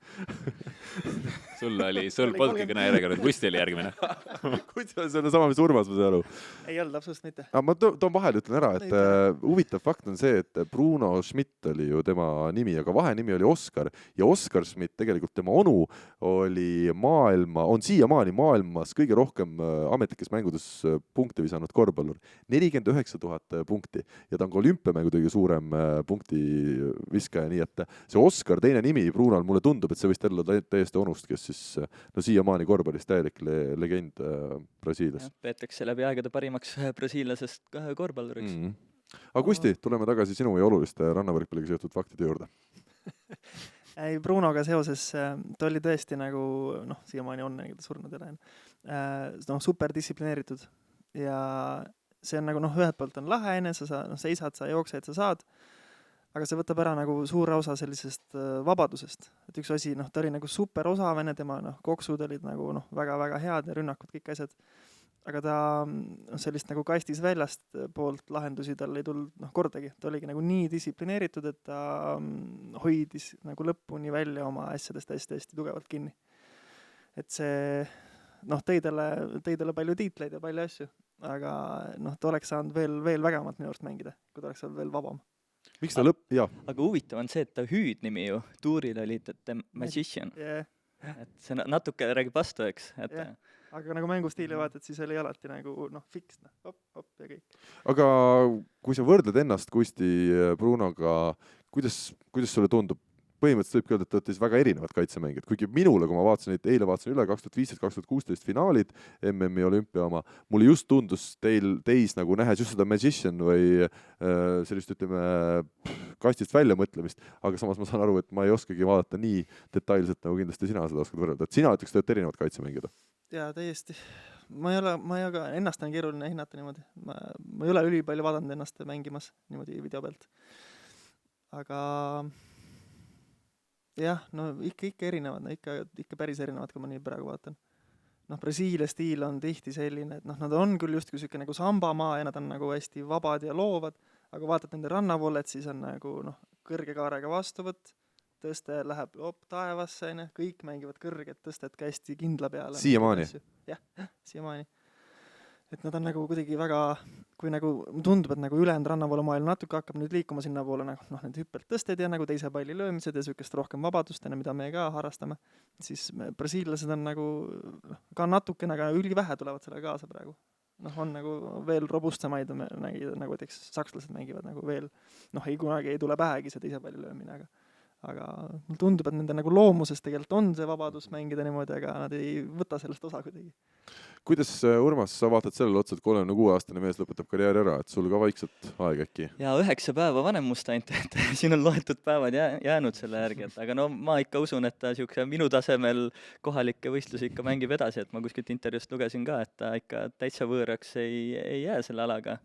Sul polnudki kõne järjekord, Kusti oli järgmine. Kusti oli selle sama, mis Urmas, ma saan aru. Ei olnud, absoluutselt mitte. Ma toon vahel ütlen ära, et huvitav fakt on see, et Bruno Schmidt oli ju tema nimi, aga vahenimi oli Oskar ja Oskar Schmidt, tegelikult tema onu on siiamaani maailmas kõige rohkem ametlikes mängudes punkti visanud korvpallur. 49 000 punkti ja ta on ka olümpiamängu kõige suurem punkti viskaja, nii et see Oskar, teine nimi Brunal, mulle tundub, et see võis olla täiesti onust, kes siis siiamaani korvpallis täielik legend Brasiilias. Peetakse läbi aegade parimaks brasiilasest korvpalluriks. Aga Kusti, tuleme tagasi sinu ja oluliste rannavõrkpalliga seotud faktide juurde. Ei, Brunoga seoses ta oli tõesti nagu, siiamaani on surnud jälle, super distsiplineeritud ja see on nagu, ühelt poolt on lahe enne, sa seisad, sa jooksed, sa saad, aga see võtab ära nagu suure osa sellisest vabadusest. Et üks asi, ta oli nagu super osavene, tema koksud olid nagu väga-väga head ja rünnakud, kõik asjad. Aga ta sellist nagu kastis väljast poolt lahendusi tal ei tulnud kordagi. Ta oligi nagu nii distsiplineeritud, et ta hoidis nagu lõpuni välja oma asjadest hästi tugevalt kinni. Et see tõidele palju tiitleid ja palju asju, aga ta oleks saanud veel vägemat minu arust mängida, kui ta oleks olnud veel vabam. Miks ta jah. Aga huvitav on see, et ta hüüdnimi ju tuuril oli The Magician. Yeah. Et see natuke räägib vastu, eks. Yeah. Aga nagu mängustiili vaatad, siis oli alati nagu fiks, hop ja kõik. Aga kui sa võrdled ennast Kusti Brunoga, kuidas sulle tundub, põhimõtteliselt võib öelda, et te olete siis väga erinevad kaitsemängijad, kuigi minule, kui ma vaatasin neid, eile vaatasin üle 2015-2016 finaalid, MM-i olümpia oma, mulle just tundus teis nagu nähes just seda magician või sellist, ütleme, kastist väljamõtlemist, aga samas ma saan aru, et ma ei oskagi vaadata nii detailselt, nagu kindlasti sina seda oskad võrrelda, et sina ütleks, te olete erinevad kaitsemängijad. jaa, täiesti. ma ei ole, ennast on keeruline hinnata niimoodi. Ma ei ole ülipalju vaadanud ennast mängimas niimoodi video pealt. Aga jah, no ikka erinevad, no ikka päris erinevad, kui ma nii praegu vaatan. Noh, Brasiilia stiil on tihti selline, et noh, nad on küll justkui siuke nagu sambamaa ja nad on nagu hästi vabad ja loovad, aga vaatad nende rannavoolet, siis on nagu noh, kõrge kaarega vastuvõtt, tõste läheb taevasse, kõik mängivad kõrget tõstet ka hästi kindla peale. Siiamaani? Jah, siiamaani. Et nad on nagu kuidagi väga, kui nagu tundub, et nagu ülejäänud rannavoolumaailm natuke hakkab nüüd liikuma sinna poole nagu noh, need hüppelt tõsted ja nagu teise palli löömised ja sükest rohkem vabadust, mida me ka harrastame, siis brasiillased on nagu ka natukene, aga ülivähe tulevad selle kaasa praegu. Noh, on nagu veel robustsemaid nagu näiteks sakslased mängivad nagu veel, noh, kunagi ei tule pähegi see teise palli löömine, aga mulle tundub, et nende nagu loomuses tegelikult on see vabadus mängida niimoodi, aga nad ei võta sellest osa kuidagi. Kuidas, Urmas, sa vaatad sellele otsa, et 36-aastane mees lõpetab karjääri ära, et sul ka vaikselt aeg äkki? Ja 9 päeva vanem must ainult, et siin on loetud päevad jäänud selle järgi, et aga no ma ikka usun, et ta siukse minu tasemel kohalikke võistlusi ikka mängib edasi, et ma kuskilt intervjuust lugesin ka, et ta ikka täitsa võõraks ei jää selle alaga.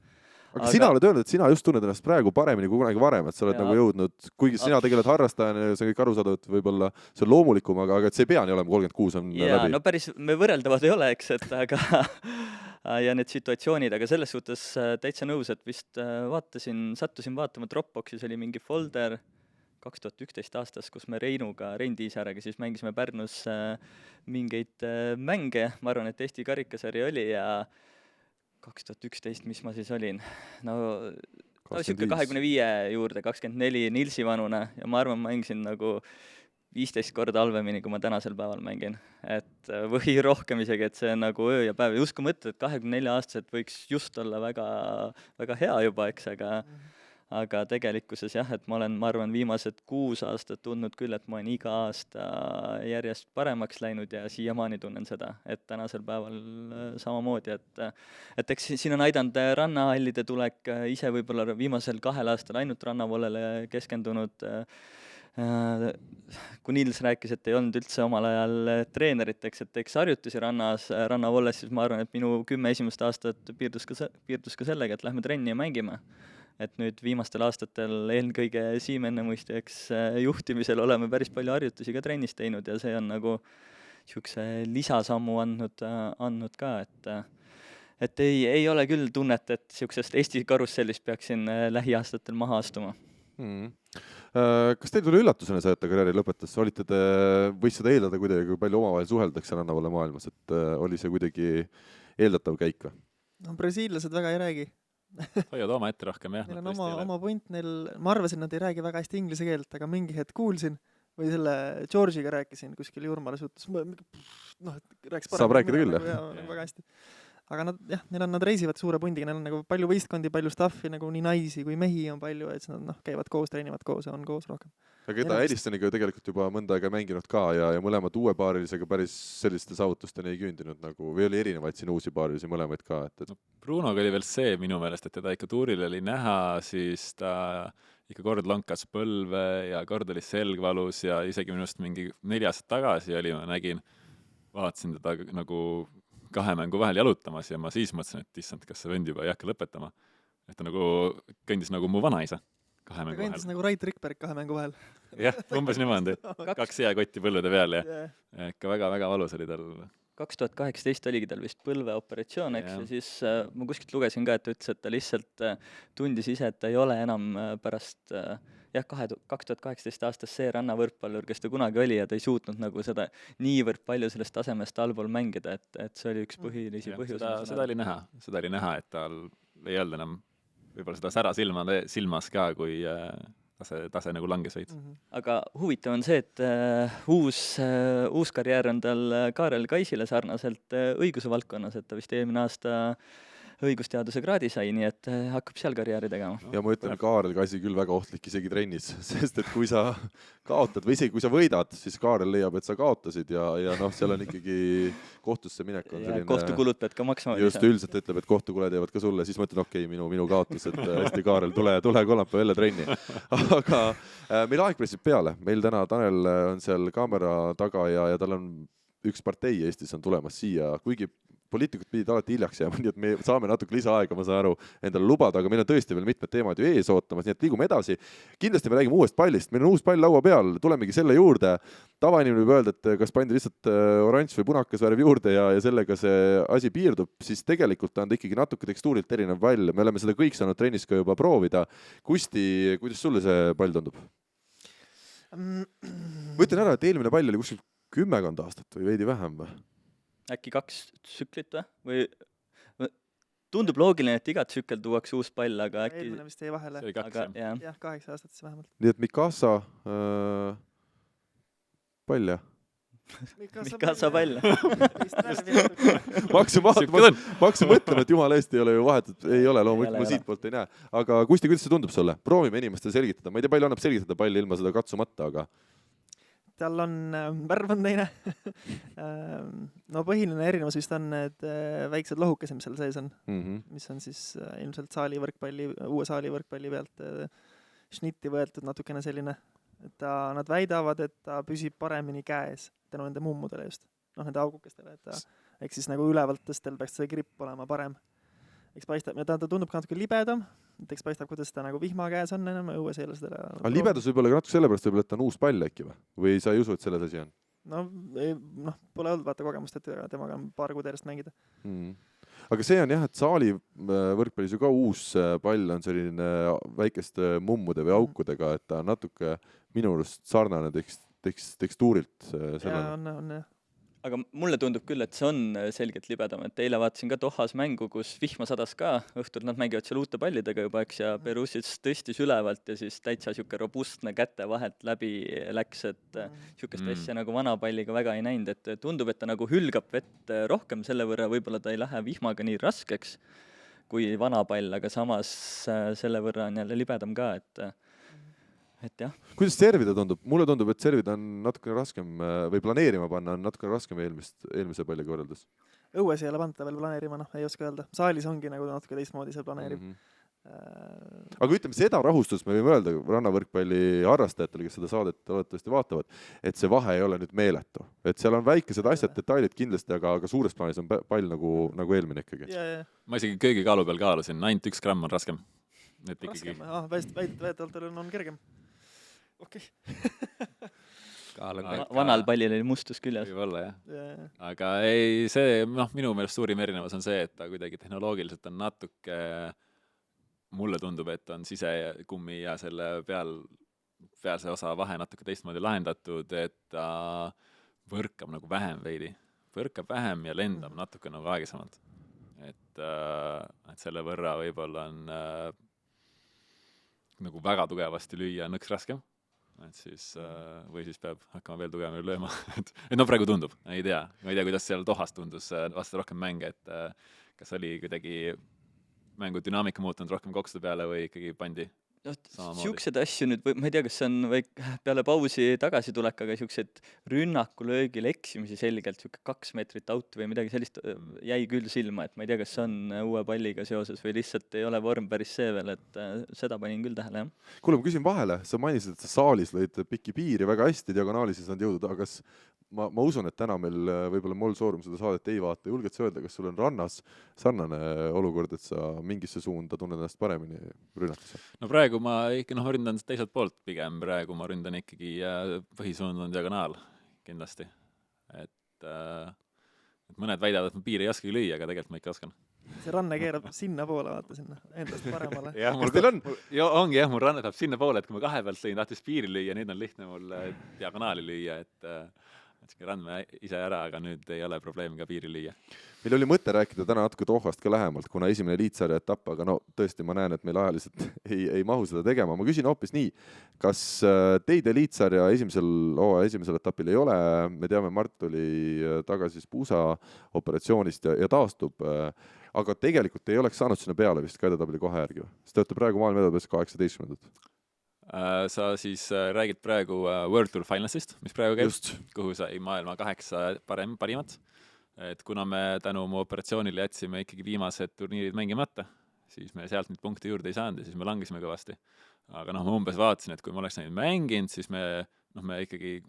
Aga sina oled öelnud, et sina just tunned ennast praegu paremini kui kunagi varem, et sa oled nagu jõudnud, kuigi sina tegeled harrastajana ja see on kõik arusaadav, et võib-olla see on loomulikum, aga et see ei pea nii olema, 36 on läbi. No päris me võrreldavad ei ole, eks, et aga ja need situatsioonid, aga selles suhtes täitsa nõus, et vist sattusin vaatama Dropboxis oli mingi folder 2011 aastas, kus me Rein Tiisarega siis mängisime Pärnus mingeid mänge, ma arvan, et Eesti karikasari oli ja 2011, mis ma siis olin? No siuke 25 juurde, 24 Nilsi vanuna ja ma arvan, ma mängisin nagu 15 korda halvemini, kui ma tänasel päeval mängin. Et või rohkem isegi, et see on nagu öö ja päev. Ja usku mõtled, et 24-aastased võiks just olla väga, väga hea juba, eks, aga tegelikkuses jah, et ma arvan, viimased 6 aastat tundnud küll, et ma olen iga aasta järjest paremaks läinud ja siiamaani tunnen seda, et tänasel päeval samamoodi, et eks siin on aidanud rannahallide tulek, ise võib-olla viimasel 2 aastal ainult rannavoolele keskendunud, kui Nils rääkis, et ei olnud üldse omal ajal treenerit, eks harjutusi rannavooles, siis ma arvan, et minu 10 esimest aastat piirdus ka sellega, et lähme trenni ja mängime. Et nüüd viimastel aastatel eelkõige Siim Ennemuistjaks juhtimisel oleme päris palju harjutusi ka trennis teinud ja see on nagu siukse lisasammu andnud ka, et ei ole küll tunnet, et siuksest Eesti karussellist peaksin lähiaastatel maha astuma. Kas teil tuli üllatusena see, et ta karjääri lõpetas? Võis seda eeldada kuidagi, kui palju omavahel suheldakse rannavalle maailmas, et oli see kuidagi eeldatav käik või? No brasiillased väga ei räägi. Hoiad oma ette rohkem, jah. Neil on oma point, ma arvasin, nad ei räägi väga hästi inglise keelt, aga mingi hetk kuulsin või selle Georgiga rääkisin kuskil Jurmale suhtes, noh, rääkis parem. Saab rääkida küll, jah? Väga hästi. Aga nad reisivad suure pundiga, neil on nagu palju võistkondi, palju staffi, nagu nii naisi kui mehi on palju, et nad käivad koos, treenivad koos ja on koos rohkem. Aga ta Edistoniga ju tegelikult juba mõnda aega mänginud ka ja mõlemad uue paarilisega päris selliste saavutusteni ei küündinud nagu, või oli erinevaid siin uusi paarilisi mõlemaid ka? No, Brunoga oli veel see minu meelest, et teda ikka tuuril oli näha, siis ta ikka kord lonkas põlve ja kord oli selgvalus ja isegi minust mingi 4 aastat tagasi oli, ma vaatasin teda nagu 2 mängu vahel jalutamas ja ma siis mõtlesin, et issand, kas see vend juba ei hakka lõpetama. Et ta nagu kõndis nagu mu vanaisa 2 mängu vahel. Kõndis nagu Rait Rikberg 2 mängu vahel. Jah, umbes niimoodi. 2 jääkotti põllude peal ja ikka väga-väga valus oli tal. 2018 oligi tal vist põlveoperatsioon, eks, ja siis ma kuskilt lugesin ka, et ta ütles, et ta lihtsalt tundis ise, et ta ei ole enam pärast 2018 aastas see rannavõrkpallur, kes ta kunagi oli ja ta ei suutnud nagu seda niivõrd palju sellest tasemest allpool mängida, et see oli üks põhilisi põhjusi. Seda oli näha, et tal ei olnud enam võib-olla seda sära silmas ka, kui tase nagu langes veits. Aga huvitav on see, et uus karjäär on tal Kaarel Kaisile sarnaselt õiguse valdkonnas, et ta vist eelmine aasta õigusteaduse kraadi sai, nii et hakkab seal karjääri tegema. ja ma ütlen, Kaarel ka asi küll väga ohtlik isegi trennis, sest et kui sa kaotad või isegi kui sa võidad, siis Kaarel leiab, et sa kaotasid ja noh, seal on ikkagi kohtusse minek on selline... kohtukulud pead ka maksma. Just üldiselt ütleb, et kohtukuled jäävad ka sulle, siis ma ütlen, okei, minu kaotus, et hästi Kaarel, tule kolmapäev jälle trenni. Aga meil aeg pressib peale, meil täna Tanel on seal kaamera taga ja tal on üks partei Eestis on tulemas siia, kuigi poliitikud pidid alati hiljaks jääma, nii et me saame natuke lisaaega, ma saan aru, endale lubada, aga meil on tõesti veel mitmed teemad ju ees ootamas, nii et liigume edasi. Kindlasti me räägime uuest pallist, meil on uus pall laua peal, tulemegi selle juurde. Tavainimene võib öelda, et kas pandi lihtsalt oranž või punakas värv juurde ja sellega see asi piirdub, siis tegelikult on ta ikkagi natuke tekstuurilt erinev pall. Me oleme seda kõik saanud trennis ka juba proovida. Kusti, kuidas sulle see pall tundub? Ma ütlen ära, et eelmine pall oli kuskil 10 aastat või veidi vähem või? Äkki 2 tsüklit või? Tundub loogiline, et iga tsükkel tuuakse uus pall, aga äkki... Eelmine vist jäi vahele. See oli 2, jah. Jah, 8 aastat siis vähemalt. Nii et Mikasa pall, jah? Mikasa pall. Ma hakkasin mõtlema, et jumala eest ei ole ju vahetud, ei ole loomulikult, ma siit poolt ei näe. Aga Kusti, kuidas see tundub sulle? Proovime inimestele selgitada. Ma ei tea, palju annab selgitada palli ilma seda katsumata, aga... Tal on värv on teine. No põhiline erinevus vist on need väiksed lohukesed, mis seal sees on, mis on siis ilmselt uue saali võrkpalli pealt šnitti võetud natukene selline, et nad väidavad, et ta püsib paremini käes tänu nende mummudele just, noh nende augukestele, et eks siis nagu ülevalt tõstel peaks see gripp olema parem. Eks paistab, ja ta tundub ka natuke libedam, et eks paistab, kuidas ta nagu vihma käes on enam õues ei ole seda... Aga libedus võib olla natuke sellepärast, võib-olla, et ta on uus pall äkki või? Või sa ei usu, et selles asi on? No, pole olnud vaata kogemust, et temaga on paar kuud järjest mängida. Aga see on jah, et saali võrkpallis ju ka uus pall on selline väikeste mummude või aukudega, et ta on natuke minu arust sarnane tekstuurilt sellele. Ja on jah. Aga mulle tundub küll, et see on selgelt libedam, et eile vaatasin ka Dohas mängu, kus vihma sadas ka, õhtul nad mängivad seal uute pallidega juba, eks, ja Perusis tõstis ülevalt ja siis täitsa siuke robustne käte vahelt läbi läks, et siukest asja nagu vana palliga väga ei näinud, et tundub, et ta nagu hülgab vett rohkem, selle võrra võib-olla ta ei lähe vihmaga nii raskeks kui vana pall, aga samas selle võrra on jälle libedam ka, et jah. Kuidas servida tundub? Mulle tundub, et servida on natukene raskem või planeerima panna on natukene raskem eelmise palliga võrreldes. Õues ei ole panta veel planeerima, ei oska öelda. Saalis ongi nagu natuke teistmoodi see planeerib. Aga ütleme, seda rahustust me võime öelda rannavõrkpalli harrastajatele, kes seda saadet loodetavasti vaatavad, et see vahe ei ole nüüd meeletu. Et seal on väikesed asjad, detailid kindlasti, aga suures plaanis on pall nagu eelmine ikkagi. Ma isegi köögikaalu peal kaalusin, ainult 1 gramm on raskem. Raskem? Väidetavalt on kergem. Okei. Vanal pallil oli mustus küljes. Võib-olla, jah. Aga ei, see, minu meelest suurim erinevus on see, et ta kuidagi tehnoloogiliselt on natuke, mulle tundub, et on sisekummi ja selle pealse osa vahe natuke teistmoodi lahendatud, et ta võrkab nagu vähem veidi. Võrkab vähem ja lendab natuke nagu aegesamalt. Et selle võrra võib-olla on nagu väga tugevasti lüüa nõks raskem. Et siis, või siis peab hakkama veel tugevamini lööma. et praegu tundub, ei tea, kuidas seal Dohas tundus vasta rohkem mänge, et kas oli kuidagi mängu dünaamika muutunud rohkem koksude peale või ikkagi pandi samamoodi. Siuksed asju nüüd, ma ei tea, kas see on peale pausi tagasi tulek, aga siuksed rünnakulöögil eksimisi selgelt, siuke 2 meetrit out või midagi sellist jäi küll silma, et ma ei tea, kas see on uue palliga seoses või lihtsalt ei ole vorm päris see veel, et seda panin küll tähele, jah. Kuule, ma küsin vahele, sa mainisid, et sa saalis lõid pikki piiri väga hästi, diagonaalis ei saanud jõuda, aga kas ma usun, et täna meil võib-olla Moll Soorum seda saadet ei vaata. Julged sa öelda, kas sul on rannas sarnane olukord, et sa mingisse suunda tunned ennast paremini rünnates? No praegu ma ründan teiselt poolt pigem. Praegu ma ründan ikkagi põhisuund on diagonaal kindlasti. Et mõned väidavad, et ma piiri ei oskagi lüüa, aga tegelikult ma ikka oskan. See ranne keerab sinna poole, vaata sinna, endast paremale. Kas teil on? Ongi jah, mul ranne tahab sinna poole, et kui ma 2 pealt lõin, tahtis piiri lüüa, nüüd on lihtne mul diagonaali lüüa, et siuke Randmäe ise ära, aga nüüd ei ole probleemi ka piiri lüüa. Meil oli mõte rääkida täna natuke Dohast ka lähemalt, kuna esimene liitsarja etapp, aga no tõesti ma näen, et meil ajaliselt ei mahu seda tegema. Ma küsin hoopis nii, kas teid liitsarja esimesel etapil ei ole? Me teame, Mart oli tagasi puusa operatsioonist ja taastub, aga tegelikult ei oleks saanud sinna peale vist ka edetabeli kohe järgi. Sest te olete praegu maailma edetablis 18. Sa siis räägid praegu World Tour Finalist, mis praegu käib, kuhu sai maailma 8 parimat. Et kuna me tänu mu operatsioonile jätsime ikkagi viimased turniirid mängimata, siis me sealt nüüd punkte juurde ei saanud ja siis me langesime kõvasti. Aga ma umbes vaatasin, et kui ma oleks näinud mänginud, siis me ikkagi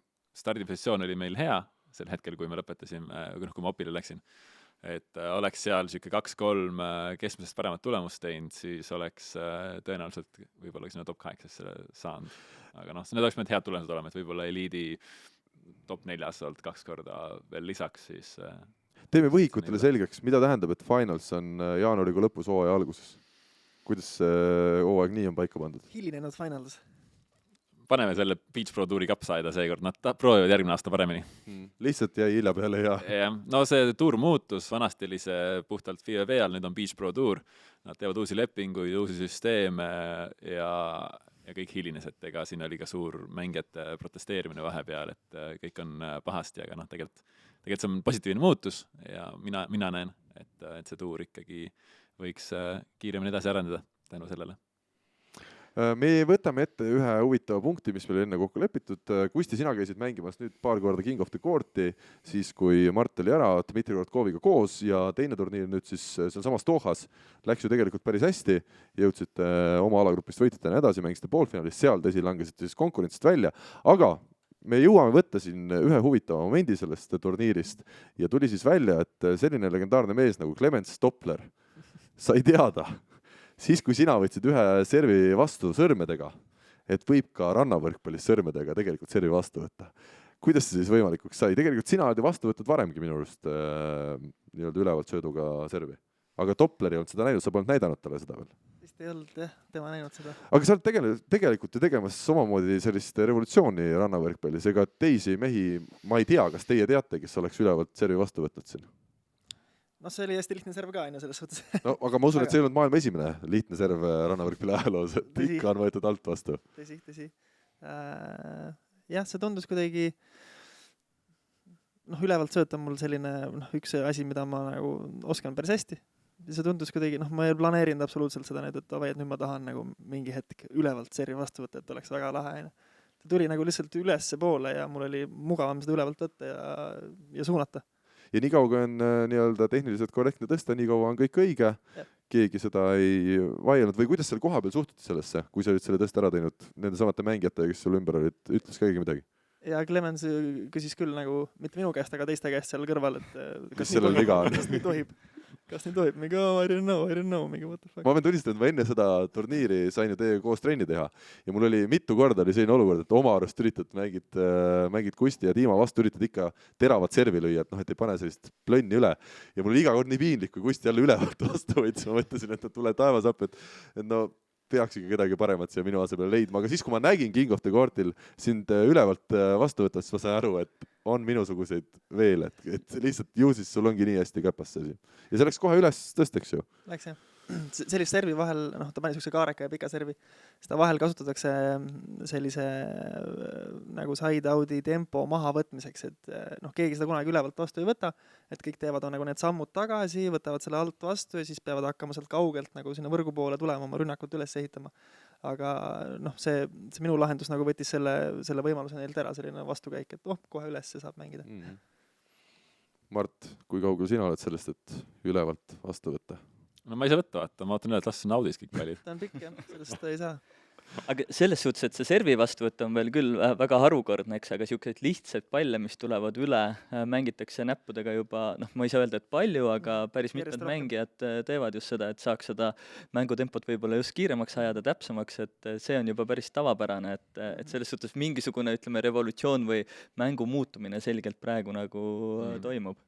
stardipositsioon oli meil hea sel hetkel, kui me lõpetasime, kui ma opile läksin. Et oleks seal siuke 2-3 keskmisest paremat tulemust teinud, siis oleks tõenäoliselt võib-olla sinna top 8 saanud. Aga need oleks meid head tulemused olema, et võib-olla eliidi top 4 olnud 2 korda veel lisaks, siis teeme võhikutele selgeks, mida tähendab, et finals on jaanuarikuu lõpus hooaja alguses? Kuidas hooaeg nii on paika pandud? Hilinenud finals. Paneme selle Beach Pro Touri kapsaida seekord, nad proovivad järgmine aasta paremini. Lihtsalt jäi hilja peale ja... No see tuur muutus, vanasti oli see puhtalt FIVB all, nüüd on Beach Pro Tour. Nad teevad uusi lepinguid, uusi süsteeme ja kõik hilines, et ega siin oli ka suur mängijate protesteerimine vahepeal, et kõik on pahasti, aga tegelikult see on positiivne muutus ja mina näen, et see tuur ikkagi võiks kiiremini edasi arendada tänu sellele. Me võtame ette ühe huvitava punkti, mis meil enne kokku lepitud. Kusti, sina käisid mängimas nüüd paar korda King of the Courti, siis kui Mart oli ära Dmitri Rotkoviga koos ja teine turniir nüüd siis seal samas Dohas läks ju tegelikult päris hästi, jõudsite oma alagrupist võitjate ja edasi, mängisite poolfinaalist, seal tõsi langesite siis konkurentsist välja, aga me jõuame võtta siin ühe huvitava momendi sellest turniirist ja tuli siis välja, et selline legendaarne mees nagu Clemens Doppler sai teada, siis kui sina võtsid ühe servi vastu sõrmedega, et võib ka rannavõrkpallis sõrmedega tegelikult servi vastu võtta. Kuidas see siis võimalikuks sai? Tegelikult sina oled ju vastu võtnud varemgi minu arust nii-öelda ülevalt sööduga servi. Aga Doppler ei olnud seda näinud, sa polnud näidanud talle seda veel. Vist ei olnud tema näinud seda. Aga sa oled tegelikult ju tegemas samamoodi sellist revolutsiooni rannavõrkpallis, ega teisi mehi, ma ei tea, kas teie teate, kes oleks ülevalt servi vastu võtnud siin? No see oli hästi lihtne serv ka, selles suhtes. No, aga ma usun, et see ei olnud maailma esimene lihtne serv rannavõrkpalli ajaloos, et ikka on võetud alt vastu. Tõsi. Jah, see tundus kuidagi ülevalt sööta mul selline üks asi, mida ma nagu oskan päris hästi. See tundus kuidagi, ma ei planeerinud absoluutselt seda nüüd, et nüüd ma tahan nagu mingi hetk ülevalt servi vastu võtta, et oleks väga lahe. Ta tuli nagu lihtsalt ülesse poole ja mul oli mugavam seda ülevalt võtta ja suunata. Ja nii kaua, kui on nii-öelda tehniliselt korrektne tõsta, nii kaua on kõik õige. Keegi seda ei vaielnud või kuidas seal koha peal suhtuti sellesse, kui sa olid selle tõsta ära teinud nende samate mängijate, kes sul ümber olid, ütles keegi midagi? Ja Clemens küsis küll nagu, mitte minu käest, aga teiste käest seal kõrval, et kas sellel viga on? Kas nii tohib? Mingi, I don't know, mingi what the fuck. Ma pean tunnistama, et ma enne seda turniiri sain ju teiega koos trenni teha ja mul oli mitu korda oli selline olukord, et oma arust üritad, mängid Kusti ja Tiima vastu, üritad ikka teravat servi lüüa, et ei pane sellist plönni üle ja mul oli iga kord nii piinlik, kui Kusti jälle ülevalt vastu võttis, ma mõtlesin, et tule taevasapp, et no peaks ikka kedagi paremat siia minu asemel leidma, aga siis, kui ma nägin King of the Courtil sind ülevalt vastu võtta, siis ma sain aru, et on minusuguseid veel, et lihtsalt ju siis sul ongi nii hästi käpas see asi. Ja see läks kohe üles tõsteks ju. Läks jah. Sellist servi vahel, ta pani sukse kaareka ja pika servi, seda vahel kasutatakse sellise nagu side-out'i tempo maha võtmiseks, et keegi seda kunagi ülevalt vastu ei võta, et kõik teevad nagu need sammud tagasi, võtavad selle alt vastu ja siis peavad hakkama sealt kaugelt nagu sinna võrgu poole tulema oma rünnakut üles ehitama. Aga see minu lahendus nagu võttis selle võimaluse neilt ära, selline vastukäik, et kohe üles saab mängida. Mart, kui kaugel sina oled sellest, et ülevalt vastu võtta? No ma ei saa võtta, vaata, ma ootan üle, et las naudis kõik palid. Ta on pikk jah, sellest ei saa. Aga selles suhtes, et see servi vastu võtta on veel küll väga harukordne, eks, aga siuksed lihtsad palle, mis tulevad üle, mängitakse näppudega juba, ma ei saa öelda, et palju, aga päris mitmed mängijad teevad just seda, et saaks seda mängutempot võib-olla just kiiremaks ajada, täpsemaks, et see on juba päris tavapärane, et selles suhtes mingisugune, ütleme, revolutsioon või mängu muutumine selgelt praegu nagu toimub.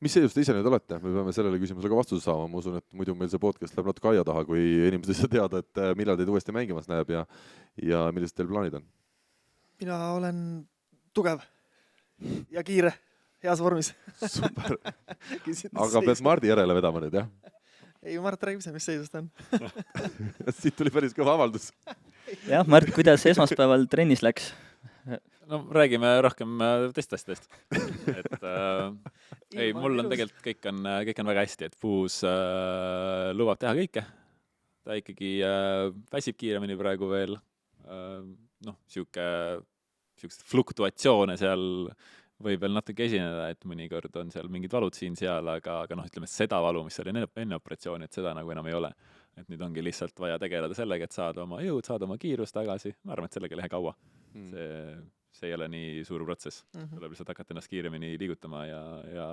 Mis see just ise nüüd olete? Me peame sellele küsimusega vastuse saama. Ma usun, et muidu meil see podcast läheb natuke aia taha, kui inimesed ei saa teada, et millal teid uuesti mängimas näeb ja millised teil plaanid on? Mina olen tugev. ja kiire, heas vormis. Super. Aga pead Mardi järele vedama nüüd, jah? Ei, Mart räägib ise, mis seisus ta on. Siit tuli päris kõva avaldus. jah, Mart, kuidas esmaspäeval trennis läks? No räägime rohkem teistest asjadest. Et ei, mul on tegelikult kõik on väga hästi, et Puus lubab teha kõike. Ta ikkagi väsib kiiremini praegu veel. Noh, siukest fluktuatsioone seal võib veel natuke esineda, et mõnikord on seal mingid valud siin-seal, aga noh, ütleme seda valu, mis oli enne operatsiooni, et seda nagu enam ei ole. Et nüüd ongi lihtsalt vaja tegeleda sellega, et saada oma jõud, saada oma kiirus tagasi. Ma arvan, et sellega ei lähe kaua. See ei ole nii suur protsess. Tuleb lihtsalt hakata ennast kiiremini liigutama ja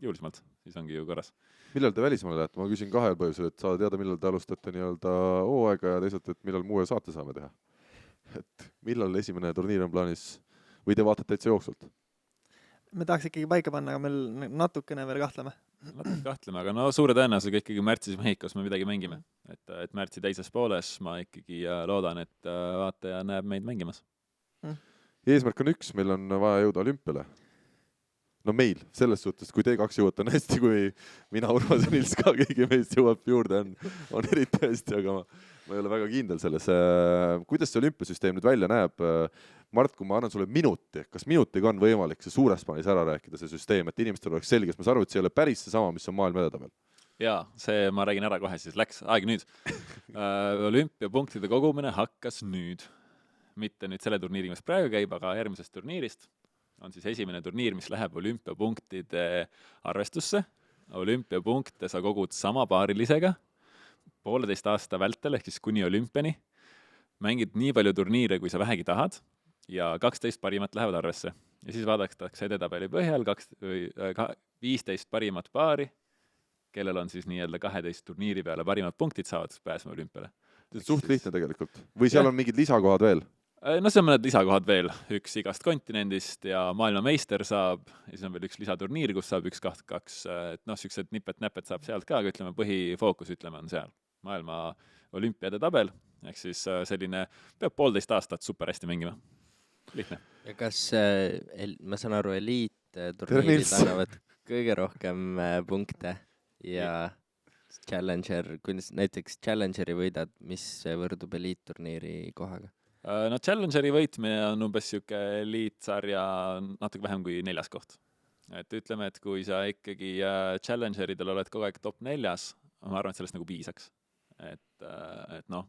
jõulisemalt, siis ongi ju korras. Millal te välismaale lähete? Ma küsin kahel põhjusel, et saada teada, millal te alustate nii-öelda hooaega ja teisalt, et millal muu saate saame teha. Et millal esimene turniir on plaanis või te vaatate täitsa jooksvalt? Me tahaks ikkagi paika panna, aga meil natukene veel kahtleme. Natuke kahtleme, aga no suure tõenäosusega ikkagi märtsis Mehhikos me midagi mängime. Et märtsi teises pooles ma ikkagi loodan, et vaataja näeb meid mängimas. Eesmärk on üks, meil on vaja jõuda olümpiale. No meil, selles suhtes, kui te kaks jõuate on hästi, kui mina, Urmas ja Nils ka, keegi meist jõuab juurde, on eriti hästi, aga ma ei ole väga kindel selles. Kuidas see olümpiasüsteem nüüd välja näeb? Mart, kui ma annan sulle minuti, kas minutiga on võimalik see suures plaanis ära rääkida, see süsteem, et inimestel oleks selge, ma saan aru, et see ei ole päris seesama, mis on maailma edetabel? Jaa, see ma räägin ära kohe, siis läks aeg nüüd. Olümpiapunktide kogumine hakkas nüüd. Mitte nüüd selle turniiri, mis praegu käib, aga järgmisest turniirist on siis esimene turniir, mis läheb olümpiapunktide arvestusse. Olümpiapunkte sa kogud sama paarilisega 1,5 aasta vältel, ehk siis kuni olümpiani. Mängid nii palju turniire, kui sa vähegi tahad ja 12 parimat lähevad arvesse. Ja siis vaadatakse edetabeli põhjal 15 parimat paari, kellel on siis nii-öelda 12 turniiri peale parimad punktid saavad pääsma olümpiale. Suht lihtne tegelikult. Või seal on mingid lisakohad veel? No see on mõned lisakohad veel, üks igast kontinendist ja maailmameister saab, ja siis on veel üks lisaturniir, kus saab 1-2, et noh, siuksed nipet-näpet saab sealt ka, aga ütleme põhifookus on seal. Maailma olümpiade tabel, ehk siis selline peab 1,5 aastat super hästi mängima. Lihtne. Ja kas, ma saan aru, eliit-turniirid annavad kõige rohkem punkte ja Challenger, kui näiteks Challengeri võidad, mis võrdub eliit-turniiri kohaga? No Challengeri võitmine on umbes siuke eliitsarja natuke vähem kui 4. koht. Et ütleme, et kui sa ikkagi Challengeridel oled kogu aeg top 4, ma arvan, et sellest nagu piisaks. Et noh,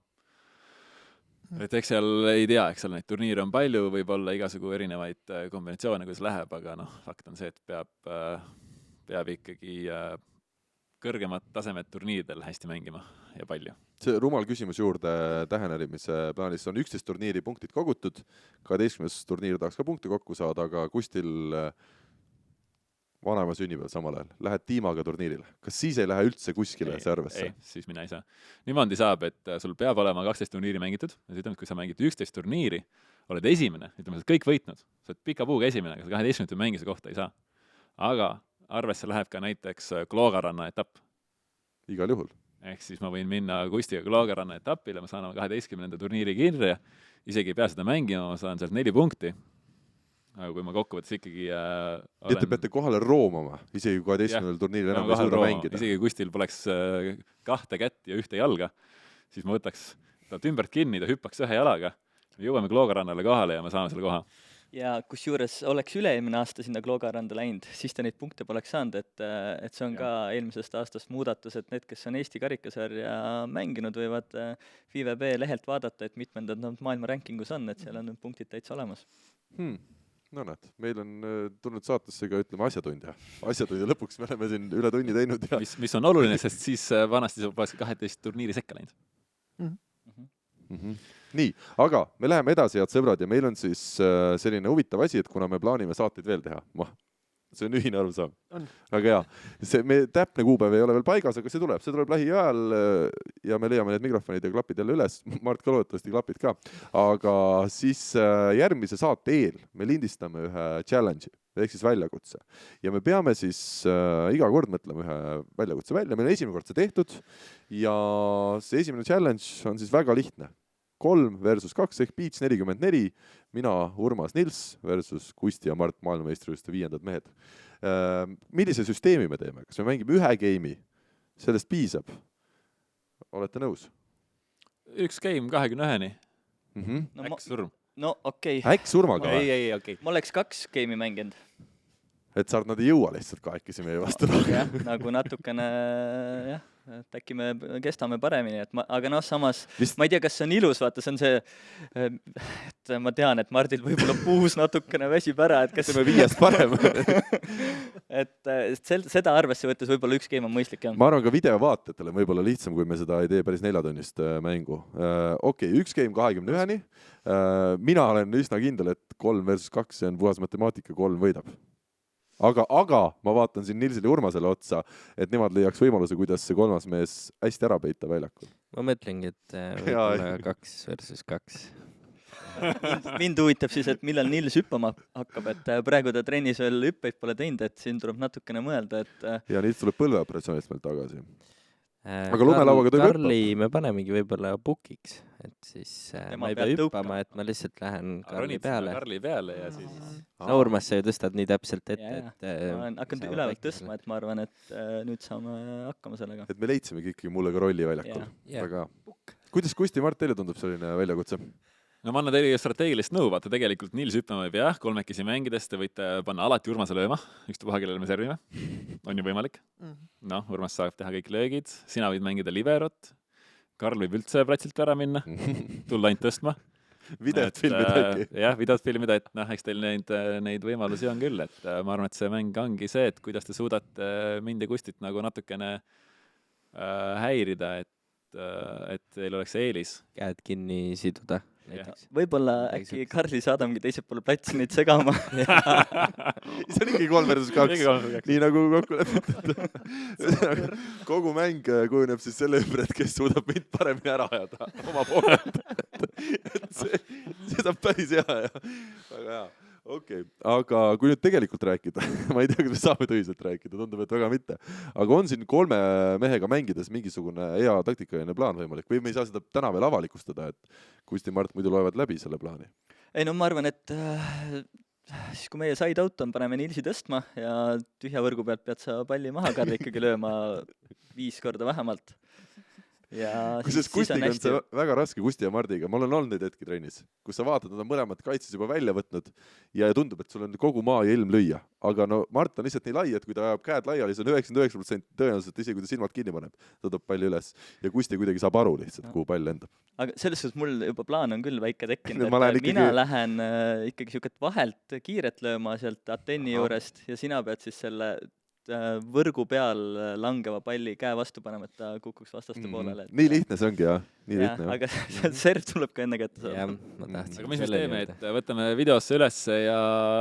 et eks seal ei tea, eks seal neid turniire on palju, võib olla igasugu erinevaid kombinatsioone, kuidas läheb, aga noh, fakt on see, et peab ikkagi kõrgemad tasemed turniiridel hästi mängima ja palju. See rumal küsimus juurde tähenerimise plaanis on 11 turniiri punktid kogutud, 12. turniir tahaks ka punkte kokku saada, aga Kustil vanaema sünnipäev samal ajal. Lähed tiimaga turniirile. Kas siis ei lähe üldse kuskile see arvesse? Ei, siis mina ei saa. Niimoodi saab, et sul peab olema 12 turniiri mängitud. Ütleme, kui sa mängid 11 turniiri, oled esimene, ütleme, sa kõik võitnud. Sa oled pika puuga esimene, aga 12 mängise kohta ei saa. Aga arvesse läheb ka näiteks Kloogaranna etapp. Igal juhul. Ehk siis ma võin minna Kustiga Kloogaranna etapile, ma saan oma 12. turniiri kirja, isegi ei pea seda mängima, ma saan sealt 4 punkti. Aga kui ma kokkuvõttes ikkagi olen... Te peate kohale roomama, isegi kui 12. turniiril enam ei suuda mängida. Isegi Kustil poleks 2 kätt ja 1 jalga, siis ma võtaks ta ümbert kinni, ta hüppaks 1 jalaga, me jõuame Kloogarannale kohale ja me saame selle koha. Ja kusjuures oleks üle-eelmine aasta sinna Kloogaranda läinud, siis ta neid punkte poleks saanud, et see on ka eelmisest aastast muudatus, et need, kes on Eesti karikasarja mänginud, võivad FIVB lehelt vaadata, et mitmendad nad maailma rankingus on, et seal on punktid täitsa olemas. No näed, meil on tulnud saatesse ka, ütleme, asjatundja lõpuks me oleme siin üle tunni teinud. Ja... Mis on oluline, sest siis vanasti sa poleks 12 turniiri sekka läinud. Nii, aga me läheme edasi, head sõbrad, ja meil on siis selline huvitav asi, et kuna me plaanime saateid veel teha, see on ühine arusaam. Väga hea. Me täpne kuupäev ei ole veel paigas, aga see tuleb lähiajal ja me leiame need mikrofonid ja klapid jälle üles. Mart ka loodetavasti klapid ka. Aga siis järgmise saate eel me lindistame ühe challenge'i, ehk siis väljakutse. Ja me peame siis iga kord mõtlema ühe väljakutse välja. Meil on esimene kord see tehtud ja see esimene challenge on siis väga lihtne. 3 versus 2 ehk Beach 44, mina, Urmas, Nils versus Kusti ja Mart, maailmameistrivõistluste 5. mehed. Millise süsteemi me teeme? Kas me mängime ühe game'i? Sellest piisab? Olete nõus? üks game 21-ni. No Äkk surm. no okei. Äkk surmaga või? ei, okei. Ma oleks 2 game'i mänginud. Et saad nad ei jõua lihtsalt kahekesi meie vastu. jah, nagu natukene jah, et äkki me kestame paremini, et aga noh, samas ma ei tea, kas see on ilus, vaata, see on see, et ma tean, et Mardil võib-olla puus natukene väsib ära, et kas Teeme 5 parem. et seda arvesse võttes võib-olla üks game on mõistlik, jah. Ma arvan ka videovaatajatele on võib-olla lihtsam, kui me seda ei tee päris 4-tunnist mängu. Okei, üks game 21-ni. Mina olen üsna kindel, et 3 versus 2, see on puhas matemaatika, 3 võidab. Aga ma vaatan siin Nilsile ja Urmasele otsa, et nemad leiaks võimaluse, kuidas see 3. mees hästi ära peita väljakul. Ma mõtlengi, et võib-olla 2 versus 2. Mind huvitab siis, et millal Nils hüppama hakkab, et praegu ta trennis veel hüppeid pole teinud, et siin tuleb natukene mõelda, et Ja Nils tuleb põlveoperatsioonist meil tagasi. Aga lumelauaga ta juba Karli me panemegi võib-olla pukiks, et siis Tema ma ei pea peab hüppama, tõukama. et ma lihtsalt lähen Karli peale. Karli peale ja siis No Urmas, sa ju tõstad nii täpselt ette, Jaa, et ma olen hakanud ülevalt tõstma, et ma arvan, et nüüd saame hakkama sellega. Et me leidsimegi ikkagi mulle ka rolli väljakul. Jaa. Väga. Kuidas Kusti, Mart, teile tundub selline väljakutse? no ma annan teile strateegilist nõu, vaata tegelikult Nils hüppama ei pea, 3 mängides te võite panna alati Urmase lööma, ükstapuha, kellele me servime. On ju võimalik? Noh, Urmas saab teha kõik löögid, sina võid mängida liberot, Karl võib üldse platsilt ära minna, tulla ainult tõstma. Videot filmida äkki. Jah, videot filmida, et noh, eks teil neid võimalusi on küll, et ma arvan, et see mäng ongi see, et kuidas te suudate mind ja Kustit nagu natukene häirida, et teil oleks eelis. käed kinni siduda näiteks. Võib-olla äkki Karli saadamegi teiselt poole platsi neid segama. See on ikkagi 3 versus 2. Nii nagu kokku lepitud. Kogu mäng kujuneb siis selle ümber, et kes suudab mind paremini ära ajada oma poolelt. Et see saab päris hea ja väga hea. Okei, aga kui nüüd tegelikult rääkida, ma ei tea, kas me saame tõsiselt rääkida, tundub, et väga mitte. Aga on siin 3 mehega mängides mingisugune hea taktikaline plaan võimalik või me ei saa seda täna veel avalikustada, et Kusti Mart muidu loevad läbi selle plaani? Ei no ma arvan, et siis kui meie side out on, paneme Nilsi tõstma ja tühja võrgu pealt pead sa palli maha Karli ikkagi lööma 5 korda vähemalt. Ja Kusjuures Kustiga on see väga raske, Kusti ja Mardiga. Ma olen olnud neid hetki trennis, kus sa vaatad, nad on mõlemad kaitses juba välja võtnud ja tundub, et sul on kogu maa ja ilm lüüa. Aga no Mart on lihtsalt nii lai, et kui ta ajab käed laiali, see on 99% tõenäoliselt, isegi kui ta silmad kinni paneb, ta toob palli üles. Ja Kusti kuidagi saab aru lihtsalt, kuhu pall lendab. Aga selles suhtes mul juba plaan on küll väike tekkinud, ikkagi... mina lähen ikkagi siuket vahelt kiiret lööma sealt Ateni juurest ja sina pead siis selle võrgu peal langeva palli käe vastu panema, et ta kukuks vastaste poolele. Nii lihtne see ongi, jah. Nii lihtne, aga serv tuleb ka enne kätte saada. Aga mis me teeme, et võtame videosse üles ja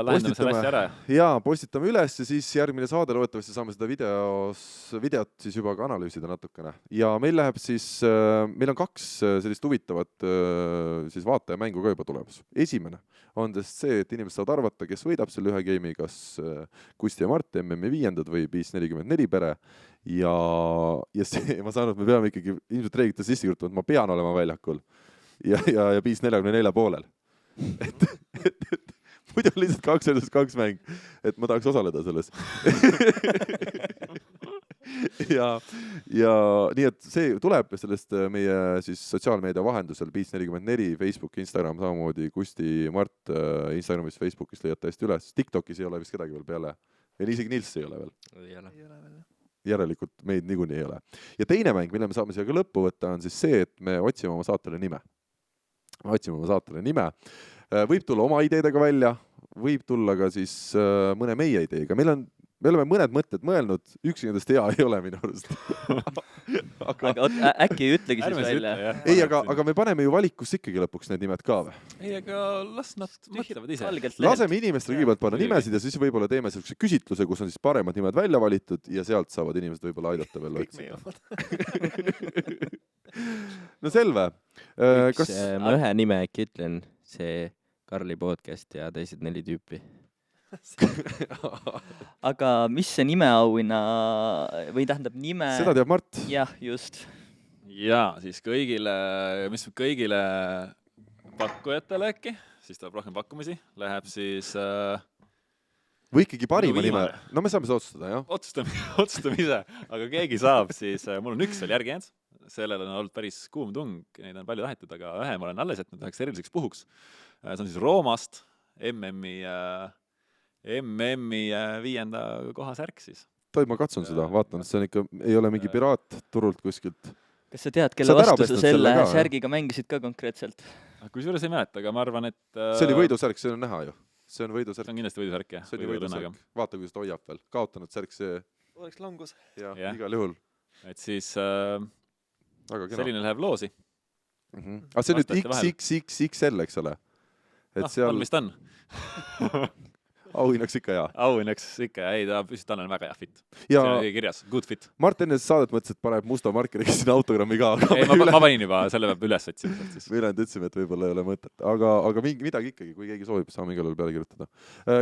lahendame selle asja ära? Jaa, postitame üles ja siis järgmine saade loodetavasti saame seda videot siis juba ka analüüsida natukene. Ja meil läheb siis, meil on 2 sellist huvitavat siis vaatajamängu ka juba tulemas. Esimene on see, et inimesed saavad arvata, kes võidab selle ühe game'i, kas Kusti ja Mart, MM-i 5. või Beast 44 pere. Ja see, ma saan, et me peame ikkagi ilmselt reeglite sisse kirjutama, et ma pean olema väljakul ja Beast 44 poolel. Et muidu on lihtsalt 2 versus 2 mäng, et ma tahaks osaleda selles. ja nii, et see tuleb sellest meie siis sotsiaalmeedia vahendusel Beast 44, Facebook, Instagram, samamoodi Kusti, Mart Instagramis, Facebookis leiate hästi üles. TikTokis ei ole vist kedagi veel peale. Ja isegi Nils ei ole veel. Ei ole. Järelikult meid niikuinii ei ole. Ja teine mäng, mille me saame siia ka lõppu võtta, on siis see, et me otsime oma saatele nime. Võib tulla oma ideedega välja, võib tulla ka siis mõne meie ideega. Me oleme mõned mõtted mõelnud, üks nendest hea ei ole minu arust. aga äkki ei ütlegi siis välja? Ei, aga me paneme ju valikusse ikkagi lõpuks need nimed ka või? Ei, aga las nad mõtlevad ise. Laseme inimestel kõigepealt panna nimesid ja siis võib-olla teeme sellise küsitluse, kus on siis paremad nimed välja valitud ja sealt saavad inimesed võib-olla aidata veel otsida. No selve. Ma ühe nime äkki ütlen, see Karli podcast ja teised 4 tüüpi. Aga mis see nimeauhinna või tähendab nime? Seda teab Mart. Jah, just. ja siis kõigile pakkujatele äkki, siis tuleb rohkem pakkumisi, läheb siis või ikkagi parima Minu nime viimane. no me saame seda otsustada, jah. otsustame ise, aga keegi saab siis, mul on üks veel järgi jäänud, sellel on olnud päris kuum tung, neid on palju tahetud, aga ühe ma olen alles jätnud üheks eriliseks puhuks. See on siis Roomast MM-i 5. koha särk siis. Toib, ma katsun seda, vaatan, et see on ikka, ei ole mingi piraat turult kuskilt. kas sa tead, kelle Sa oled ära vastu sa pestud selle selle ka, jah? särgiga mängisid ka konkreetselt? Kusjuures ei mäleta, aga ma arvan, et See oli võidusärk, see on näha ju. See on võidusärk. see on kindlasti võidusärk, jah. See oli võidusärk. Vaata, kuidas ta hoiab veel. Kaotanud särk see oleks langus. ja Jah. igal juhul. Et siis Väga kena. selline läheb loosi. Aga see on nüüd Vastajate vahel. XXXL, eks ole? Et seal On vist on. auhinnaks ikka hea. Auhinnaks ikka, ei ta on väga hea fit. Ja See on kirjas, good fit. Mart enne saadet mõtles, et paneb musta markeriga sinna autogrammi ka. Ei, ma panin juba, selle peab üles otsima. Siis. Me ülejäänud ütlesime, et võib-olla ei ole mõtet. Aga midagi ikkagi, kui keegi soovib, saame igal juhul peale kirjutada.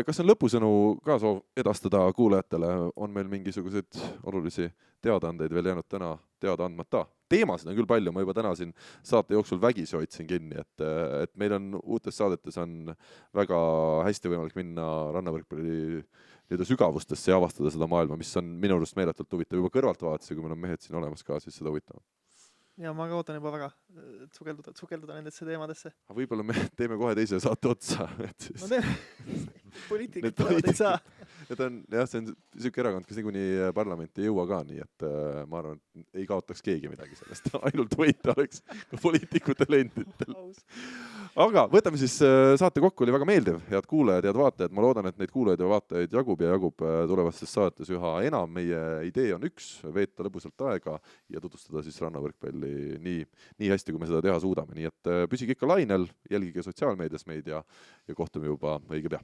Kas on lõpusõnu ka soov edastada kuulajatele? On meil mingisuguseid olulisi teadaandeid veel jäänud täna teada andmata? Teemasid on küll palju, ma juba täna siin saate jooksul vägisi hoidsin kinni, et meil on uutes saadetes on väga hästi võimalik minna rannavõrkpalli sügavustesse ja avastada seda maailma, mis on minu arust meeletult huvitav. Juba kõrvalt vaatasin, kui meil on mehed siin olemas ka, siis seda huvitav. ja ma ka ootan juba väga, et sukelduda nendesse teemadesse. Aga võib-olla me teeme kohe teise saate otsa. Et siis... no teeme. Poliitikud tulevad, ei saa. See on niisugune erakond, kes niikuinii parlamenti ei jõua ka, nii et ma arvan, et ei kaotaks keegi midagi sellest. Ainult võita oleks ka poliitikutel enditel. Aga võtame siis saate kokku, oli väga meeldiv. Head kuulajad, head vaatajad. Ma loodan, et neid kuulajaid ja vaatajaid jagub ja jagub tulevastes saates üha enam. Meie idee on üks, veeta lõbusalt aega ja tutvustada siis rannavõrkpalli nii hästi, kui me seda teha suudame. Nii et püsige ikka lainel, jälgige sotsiaalmeedias meid ja kohtume juba õige pea.